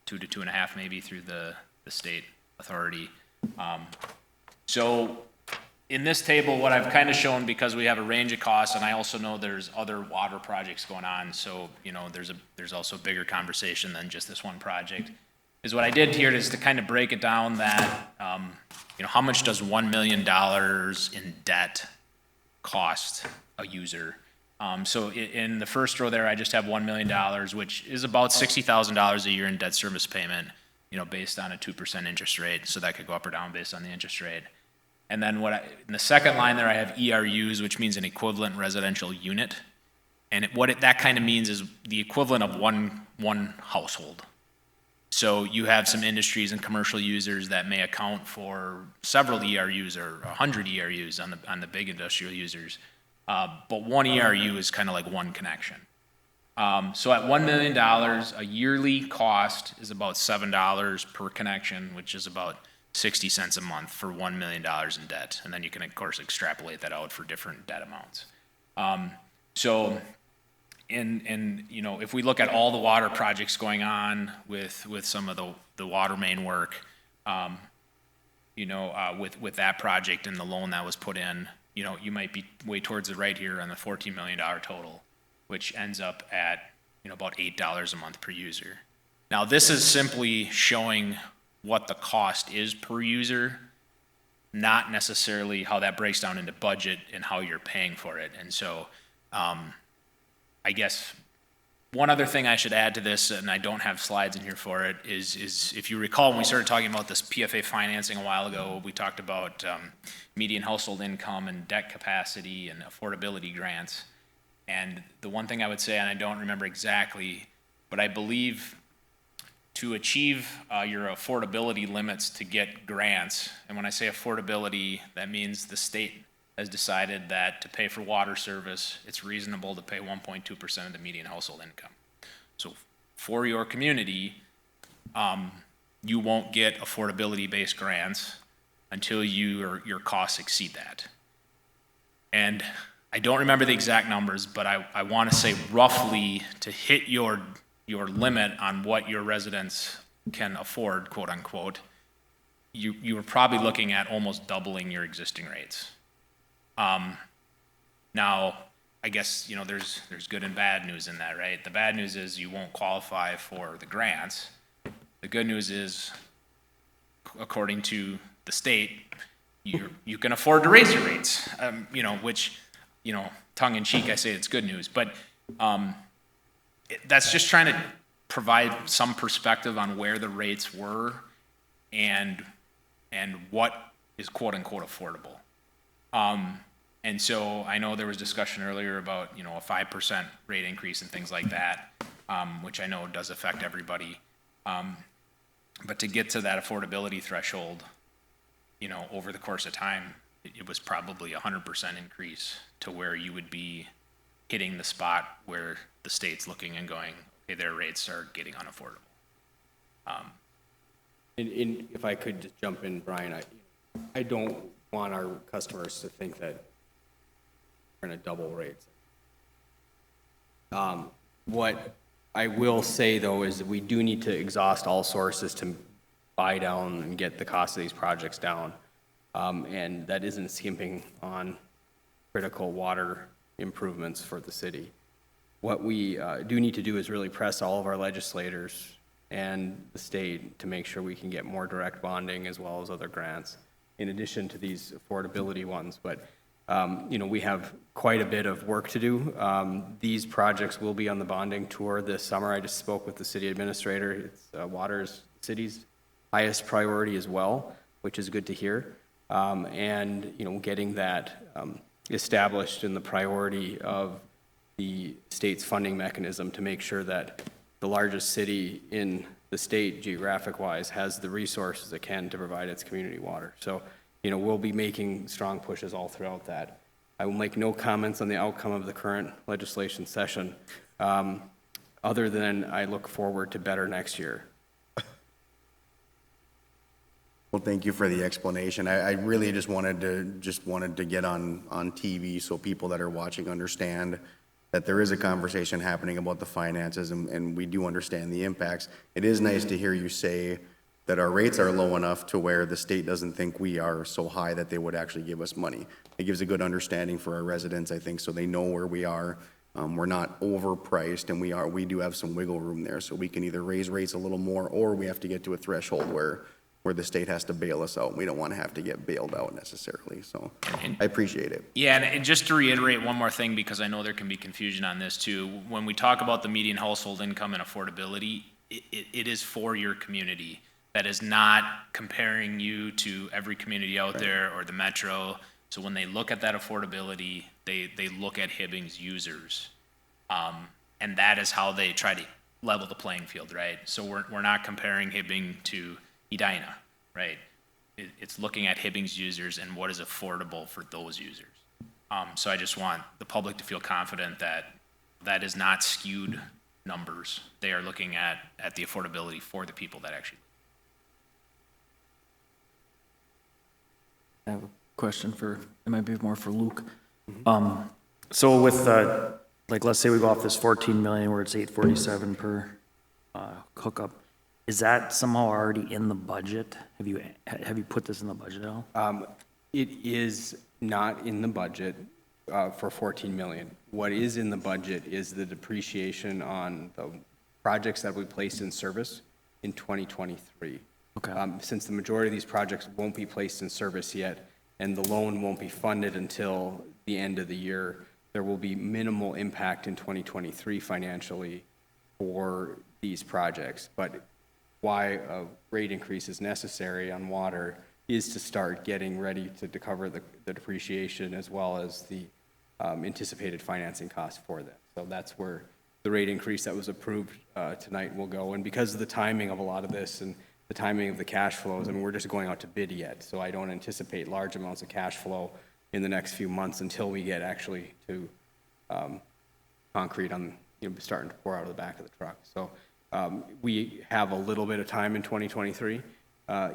2 to 2.5 maybe through the state authority. So in this table, what I've kind of shown, because we have a range of costs, and I also know there's other water projects going on, so, there's also a bigger conversation than just this one project, is what I did here is to kind of break it down that, how much does $1 million in debt cost a user? So in the first row there, I just have $1 million, which is about $60,000 a year in debt service payment, based on a 2% interest rate, so that could go up or down based on the interest rate. And then in the second line there, I have ERUs, which means an equivalent residential unit. And that kind of means is the equivalent of one household. So you have some industries and commercial users that may account for several ERUs or 100 ERUs on the big industrial users. But one ERU is kind of like one connection. So at $1 million, a yearly cost is about $7 per connection, which is about 60 cents a month for $1 million in debt. And then you can, of course, extrapolate that out for different debt amounts. So you know, if we look at all the water projects going on with some of the water main work, you know, with that project and the loan that was put in, you know, you might be way towards the right here on the $14 million total, which ends up at, you know, about $8 a month per user. Now, this is simply showing what the cost is per user, not necessarily how that breaks down into budget and how you're paying for it. And so, I guess one other thing I should add to this, and I don't have slides in here for it, is if you recall when we started talking about this PFA financing a while ago, we talked about median household income and debt capacity and affordability grants. And the one thing I would say, and I don't remember exactly, but I believe to achieve your affordability limits to get grants, and when I say affordability, that means the state has decided that to pay for water service, it's reasonable to pay 1.2% of the median household income. So for your community, you won't get affordability-based grants until your costs exceed that. And I don't remember the exact numbers, but I want to say roughly to hit your limit on what your residents can afford, quote unquote, you were probably looking at almost doubling your existing rates. Now, I guess, you know, there's good and bad news in that, right? The bad news is you won't qualify for the grants. The good news is, according to the state, you can afford to raise your rates, you know, which, you know, tongue in cheek, I say it's good news, but, that's just trying to provide some perspective on where the rates were and what is quote unquote affordable. And so I know there was discussion earlier about, you know, a 5% rate increase and things like that, which I know does affect everybody. But to get to that affordability threshold, you know, over the course of time, it was probably 100% increase to where you would be hitting the spot where the state's looking and going, okay, their rates are getting unaffordable. If I could just jump in, Brian, I don't want our customers to think that we're going to double rates. What I will say, though, is that we do need to exhaust all sources to buy down and get the cost of these projects down. And that isn't skimping on critical water improvements for the city. What we do need to do is really press all of our legislators and the state to make sure we can get more direct bonding as well as other grants, in addition to these affordability ones. But you know, we have quite a bit of work to do. These projects will be on the bonding tour this summer. I just spoke with the city administrator. It's water is the city's highest priority as well, which is good to hear. And you know, getting that established in the priority of the state's funding mechanism to make sure that the largest city in the state, geographic-wise, has the resources it can to provide its community water. So, you know, we'll be making strong pushes all throughout that. I will make no comments on the outcome of the current legislation session, other than I look forward to better next year. Well, thank you for the explanation. I really just wanted to get on TV so people that are watching understand that there is a conversation happening about the finances, and we do understand the impacts. It is nice to hear you say that our rates are low enough to where the state doesn't think we are so high that they would actually give us money. It gives a good understanding for our residents, I think, so they know where we are. We're not overpriced, and we do have some wiggle room there, so we can either raise rates a little more, or we have to get to a threshold where the state has to bail us out. We don't want to have to get bailed out necessarily, so I appreciate it. Yeah, and just to reiterate one more thing, because I know there can be confusion on this too. When we talk about the median household income and affordability, it is for your community. That is not comparing you to every community out there or the metro. So when they look at that affordability, they look at Hibbing's users. And that is how they try to level the playing field, right? So we're not comparing Hibbing to Edina, right? It's looking at Hibbing's users and what is affordable for those users. So I just want the public to feel confident that that is not skewed numbers. They are looking at the affordability for the people that actually. I have a question for, it might be more for Luke. So with, like, let's say we go off this 14 million where it's 847 per hookup, is that somehow already in the budget? Have you put this in the budget at all? It is not in the budget for 14 million. What is in the budget is the depreciation on the projects that we placed in service in 2023. Okay. Since the majority of these projects won't be placed in service yet, and the loan won't be funded until the end of the year, there will be minimal impact in 2023 financially for these projects. But why a rate increase is necessary on water is to start getting ready to cover the depreciation as well as the anticipated financing costs for that. So that's where the rate increase that was approved tonight will go. And because of the timing of a lot of this and the timing of the cash flows, I mean, we're just going out to bid yet. So I don't anticipate large amounts of cash flow in the next few months until we get actually to concrete on, starting to pour out of the back of the truck. So we have a little bit of time in 2023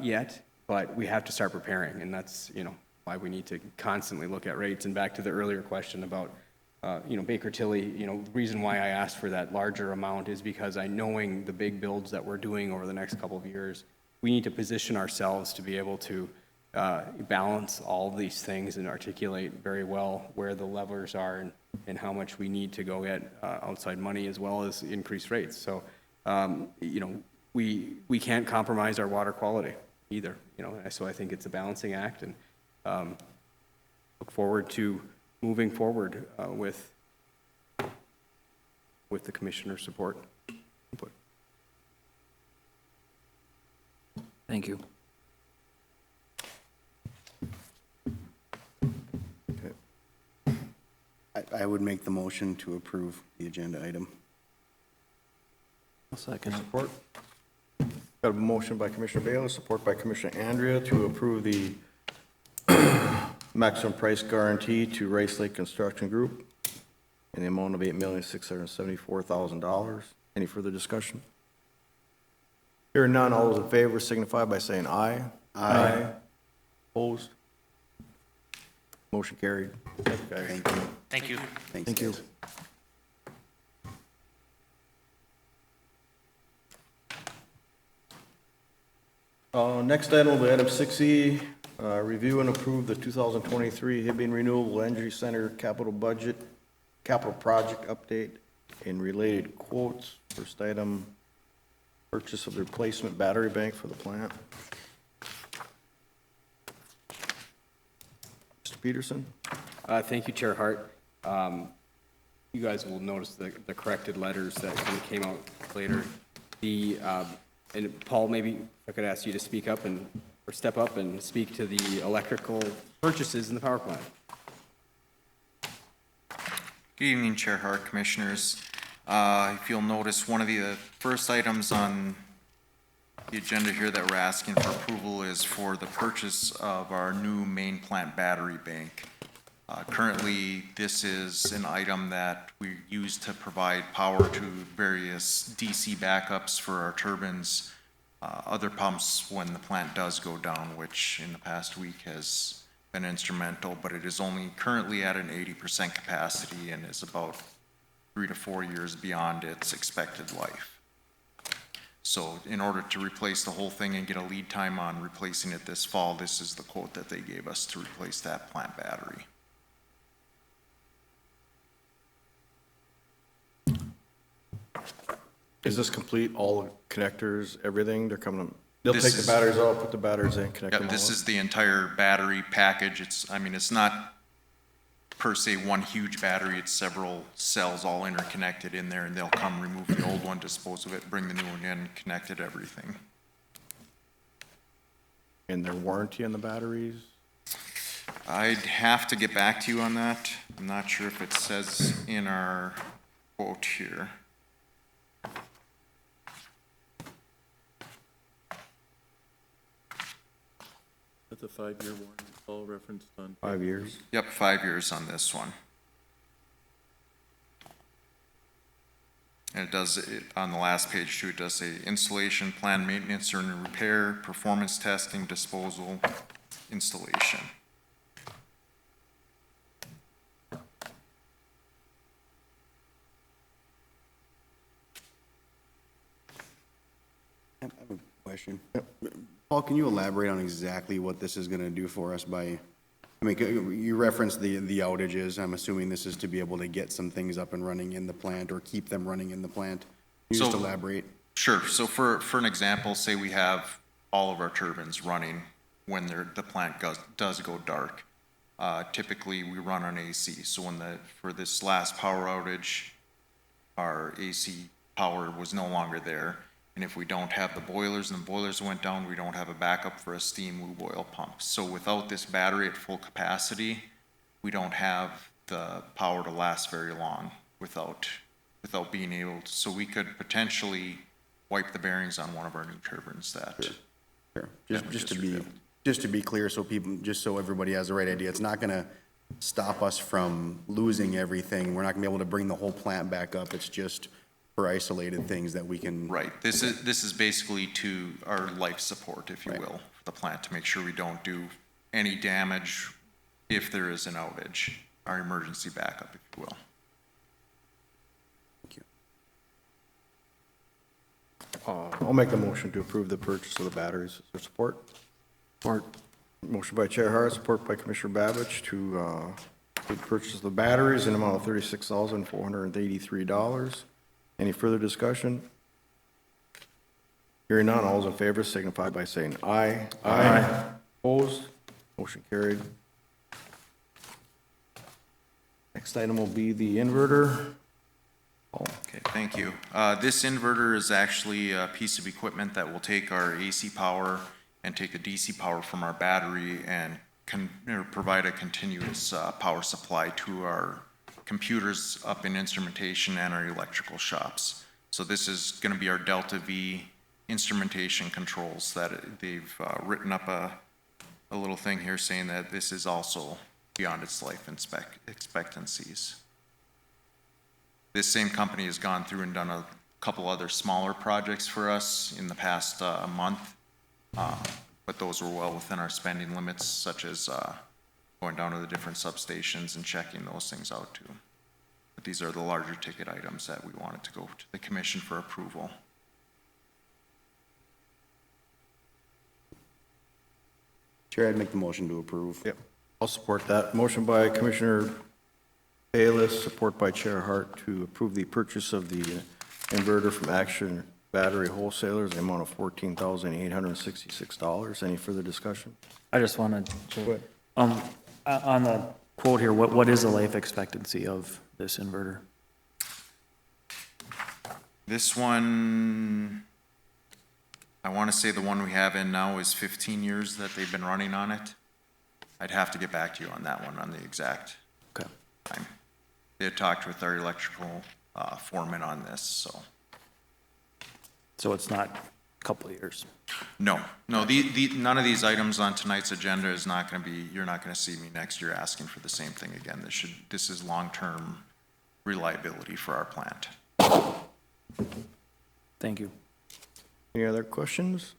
yet, but we have to start preparing, and that's, why we need to constantly look at rates. And back to the earlier question about, Baker Tilly, the reason why I asked for that larger amount is because knowing the big builds that we're doing over the next couple of years, we need to position ourselves to be able to balance all of these things and articulate very well where the levers are and how much we need to go get outside money as well as increased rates. So, we can't compromise our water quality either, so I think it's a balancing act, and look forward to moving forward with the commissioner's support. Thank you. I would make the motion to approve the agenda item. I'll second. Support. Got a motion by Commissioner Baylor, support by Commissioner Andrea to approve the maximum price guarantee to Rice Lake Construction Group in the amount of $8,674,000. Any further discussion? Hearing none, all those in favor signify by saying aye. Aye. Opposed? Motion carried. Okay. Thank you. Thank you. Thanks, Thank you. guys. Next item will be item 6E, review and approve the 2023 Hibbing Renewable Energy Center capital project update and related quotes. First item, purchase of the replacement battery bank for the plant. Mr. Peterson? Thank you, Chair Hart. You guys will notice the corrected letters that kind of came out later. And Paul, maybe if I could ask you to speak up or step up and speak to the electrical purchases in the power plant. Good evening, Chair Hart, Commissioners. If you'll notice, one of the first items on the agenda here that we're asking for approval is for the purchase of our new main plant battery bank. Currently, this is an item that we use to provide power to various DC backups for our turbines, other pumps when the plant does go down, which in the past week has been instrumental, but it is only currently at an 80% capacity and is about 3 to 4 years beyond its expected life. So in order to replace the whole thing and get a lead time on replacing it this fall, this is the quote that they gave us to replace that plant battery. Is this complete, all the connectors, everything? They're coming, they'll This take the is- batteries out, put the batteries in, connect them Yep, all this up? is the entire battery package. It's not per se one huge battery, it's several cells all interconnected in there, and they'll come remove the old one, dispose of it, bring the new one in, connect it, everything. And their warranty on the batteries? I'd have to get back to you on that. I'm not sure if it says in our quote here. the 5-year warranty Paul referenced on? 5 years. Yep, 5 years on this one. And it does, on the last page too, it does say installation, planned maintenance and repair, performance testing, disposal, installation. I have a question. Paul, can you elaborate on exactly what this is gonna do for us by, I mean, you referenced the outages. I'm assuming this is to be able to get some things up and running in the plant or keep them running in the plant. Can you just So- elaborate? Sure, so for an example, say we have all of our turbines running when the plant does go dark. Typically, we run on AC, so for this last power outage, our AC power was no longer there. And if we don't have the boilers and the boilers went down, we don't have a backup for a steam lube oil pump. So without this battery at full capacity, we don't have the power to last very long without being able to, so we could potentially wipe the bearings on one of our new turbines that. Sure. that we Just to be clear, so people, just so everybody has the right idea, it's not gonna stop us from losing everything. We're not gonna be able to bring the whole plant back up. It's just for isolated things that we can. Right, this is basically to our life support, if you will, for the plant, to make sure we don't do any damage if there is an outage, our emergency backup, if you will. Thank you. I'll make the motion to approve the purchase of the batteries. Is there support? Support. Motion by Chair Hart, support by Commissioner Babbage to purchase the batteries in the amount of $36,483. Any further discussion? Hearing none, all those in favor signify by saying aye. Aye. Opposed? Motion carried. Next item will be the inverter. Paul. Okay, thank you. This inverter is actually a piece of equipment that will take our AC power and take the DC power from our battery and provide a continuous power supply to our computers up in instrumentation and our electrical shops. So this is gonna be our Delta V instrumentation controls that they've written up a little thing here saying that this is also beyond its life expectancies. This same company has gone through and done a couple other smaller projects for us in the past month, but those were well within our spending limits, such as going down to the different substations and checking those things out too. But these are the larger ticket items that we wanted to go to the commission for approval. Chair, I'd make the motion to approve. Yep, I'll support that. Motion by Commissioner Bayless, support by Chair Hart to approve the purchase of the inverter from Action Battery Wholesalers, the amount of $14,866. Any further discussion? I just wanted Go to, ahead. on the quote here, what is the life expectancy of this inverter? This one, I want to say the one we have in now is 15 years that they've been running on it. I'd have to get back to you on that one, on the exact Okay. time. They had talked with our electrical foreman on this, so. So it's not a couple of years. No, none of these items on tonight's agenda is not going to be, you're not going to see me next year asking for the same thing again. This is long-term reliability for our plant. Thank you. Any other questions?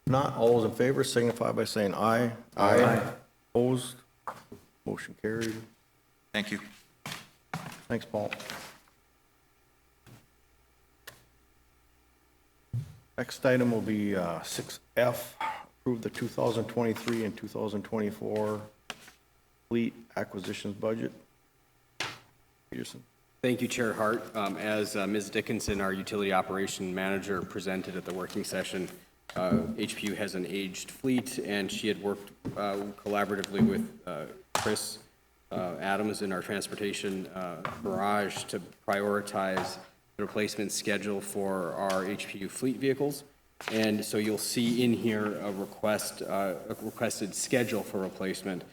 Not, all those in favor signify by saying aye. Aye. Opposed? Motion carried. Thank you. Thanks, Paul. Next item will be 6F, approve the 2023 and 2024 fleet acquisitions budget. Peterson. Thank you, Chair Hart. As Ms. Dickinson, our utility operation manager, presented at the working session, HPU has an aged fleet, and she had worked collaboratively with Chris Adams in our transportation garage to prioritize the replacement schedule for our HPU fleet vehicles. And so you'll see in here a requested schedule for replacement.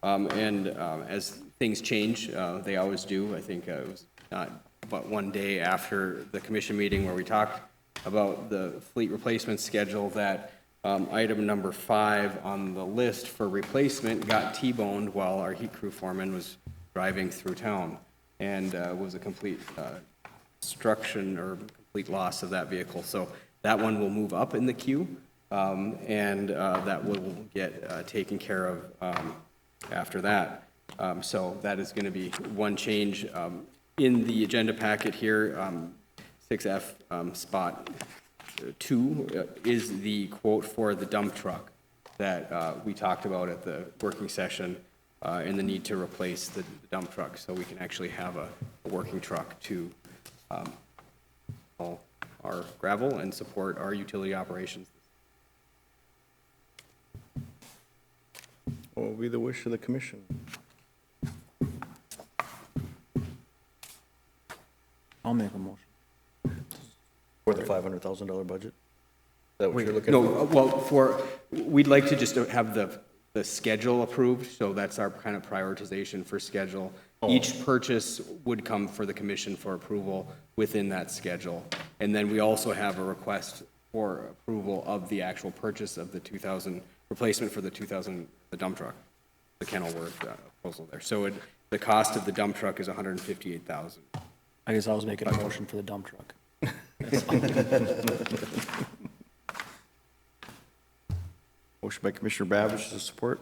As things change, they always do. I think it was not but one day after the commission meeting where we talked about the fleet replacement schedule that Item number 5 on the list for replacement got T-boned while our heat crew foreman was driving through town, and was a complete destruction or complete loss of that vehicle. So that one will move up in the queue, and that will get taken care of after that. So that is going to be one change. In the agenda packet here, 6F spot 2 is the quote for the dump truck that we talked about at the working session, and the need to replace the dump truck so we can actually have a working truck to haul our gravel and support our utility operations. What will be the wish of the commission? I'll make a motion. For the $500,000 budget? Is that what you're looking No, for? well, we'd like to just have the schedule approved, so that's our kind of prioritization for schedule. Each purchase would come for the commission for approval within that schedule. And then we also have a request for approval of the actual purchase of the 2000, replacement for the 2000, the dump truck, the Kenilworth proposal there. So the cost of the dump truck is $158,000. I guess I was making a motion for the dump truck. Motion by Commissioner Babish, is there support?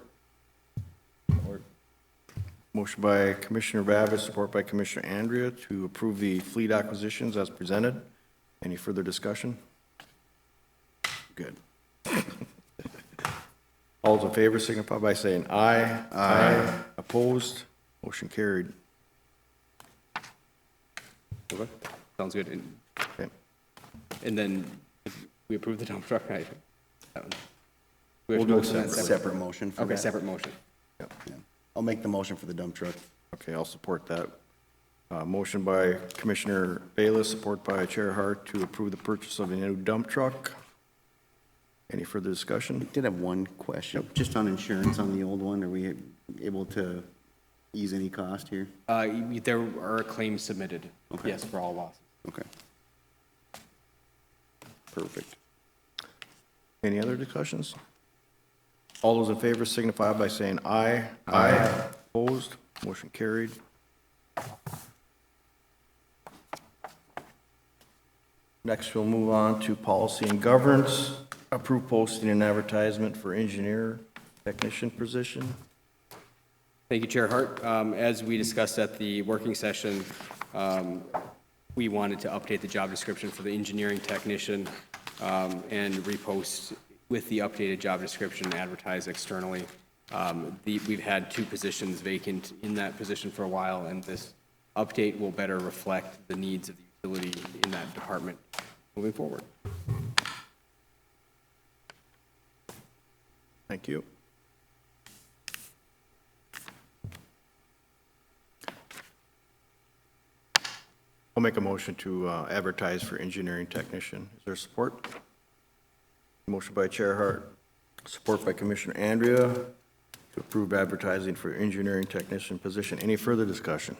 Motion by Commissioner Babish, support by Commissioner Andrea to approve the fleet acquisitions as presented. Any further discussion? Good. All those in favor signify by saying aye. Aye. Opposed? Motion carried. Okay, sounds good. And Okay. And then if we approve the dump truck, right? We have We'll to do go it to that Separate motion for Okay, that. separate motion. Yeah. I'll make the motion for the dump truck. Okay, I'll support that. Motion by Commissioner Bayless, support by Chair Hart to approve the purchase of a new dump truck. Any further discussion? Did have one question, just on insurance on the old one. Are we able to ease any cost here? There are claims submitted, Okay. yes, for all losses. Okay. Perfect. Any other discussions? All those in favor signify by saying aye. Aye. Opposed? Motion carried. Next, we'll move on to policy and governance. Approve posting and advertisement for engineer technician position. Thank you, Chair Hart. As we discussed at the working session, we wanted to update the job description for the engineering technician and repost with the updated job description, advertise externally. We've had 2 positions vacant in that position for a while, and this update will better reflect the needs of the utility in that department moving forward. Thank you. I'll make a motion to advertise for engineering technician. Is there support? Motion by Chair Hart, support by Commissioner Andrea to approve advertising for engineering technician position. Any further discussion?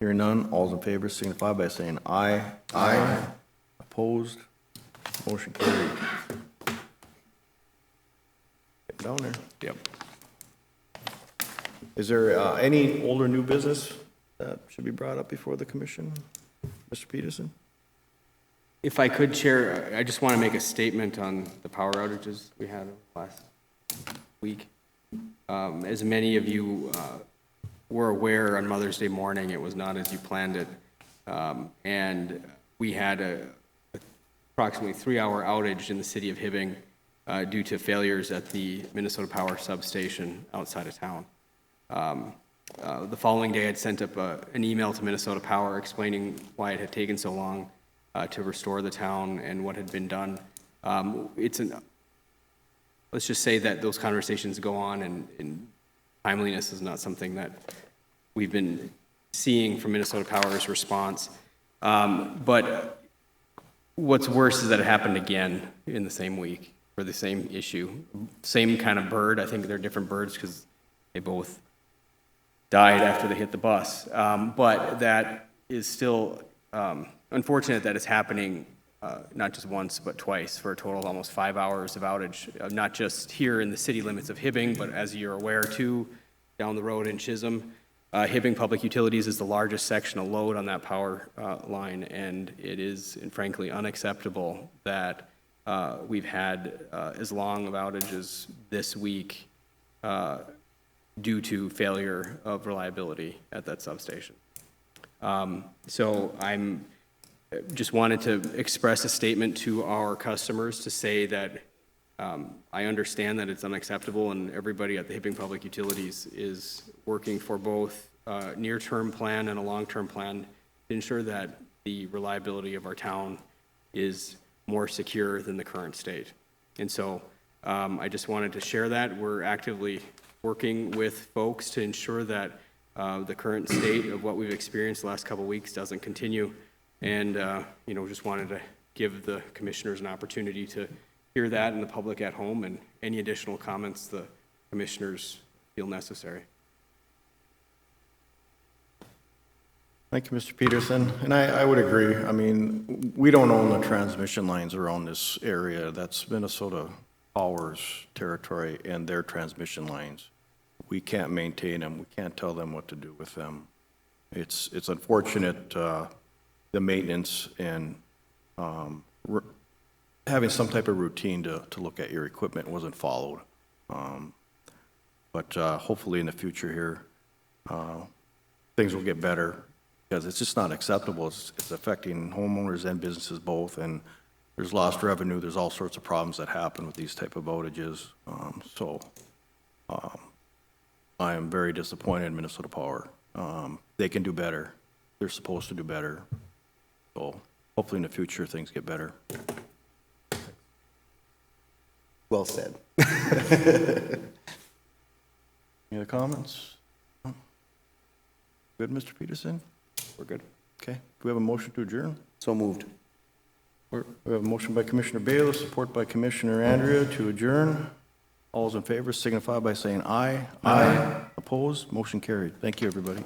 Hearing none, all's in favor signify by saying aye. Aye. Opposed? Motion carried. Get down there. Yep. Is there any older new business that should be brought up before the commission? Mr. Peterson? If I could, Chair, I just want to make a statement on the power outages we had last week. As many of you were aware, on Mother's Day morning, it was not as you planned it. And we had a approximately 3-hour outage in the city of Hibbing due to failures at the Minnesota Power substation outside of town. The following day, I'd sent up an email to Minnesota Power explaining why it had taken so long to restore the town and what had been done. Let's just say that those conversations go on, and timeliness is not something that we've been seeing from Minnesota Power's response. But what's worse is that it happened again in the same week for the same issue. Same kind of bird. I think they're different birds because they both died after they hit the bus. But that is still unfortunate that it's happening not just once, but twice, for a total of almost 5 hours of outage, not just here in the city limits of Hibbing, but as you're aware too, down the road in Chisholm. Hibbing Public Utilities is the largest section of load on that power line, and it is, and frankly, unacceptable that we've had as long of outages this week due to failure of reliability at that substation. So I'm just wanted to express a statement to our customers to say that I understand that it's unacceptable, and everybody at the Hibbing Public Utilities is working for both a near-term plan and a long-term plan to ensure that the reliability of our town is more secure than the current state. And so I just wanted to share that. We're actively working with folks to ensure that the current state of what we've experienced the last couple of weeks doesn't continue. And, you know, just wanted to give the commissioners an opportunity to hear that, and the public at home, and any additional comments the commissioners feel necessary. Thank you, Mr. Peterson. And I would agree. I mean, we don't own the transmission lines around this area. That's Minnesota Power's territory and their transmission lines. We can't maintain them. We can't tell them what to do with them. It's unfortunate, the maintenance and having some type of routine to look at your equipment wasn't followed. But hopefully in the future here, things will get better, because it's just not acceptable. It's affecting homeowners and businesses both, and there's lost revenue. There's all sorts of problems that happen with these type of outages. I am very disappointed in Minnesota Power. They can do better. They're supposed to do better. So hopefully in the future, things get better. Well said. Any other comments? Good, Mr. Peterson? We're good. Okay. Do we have a motion to adjourn? So moved. We have a motion by Commissioner Bayless, support by Commissioner Andrea to adjourn. All those in favor signify by saying aye. Aye. Opposed? Motion carried. Thank you, everybody.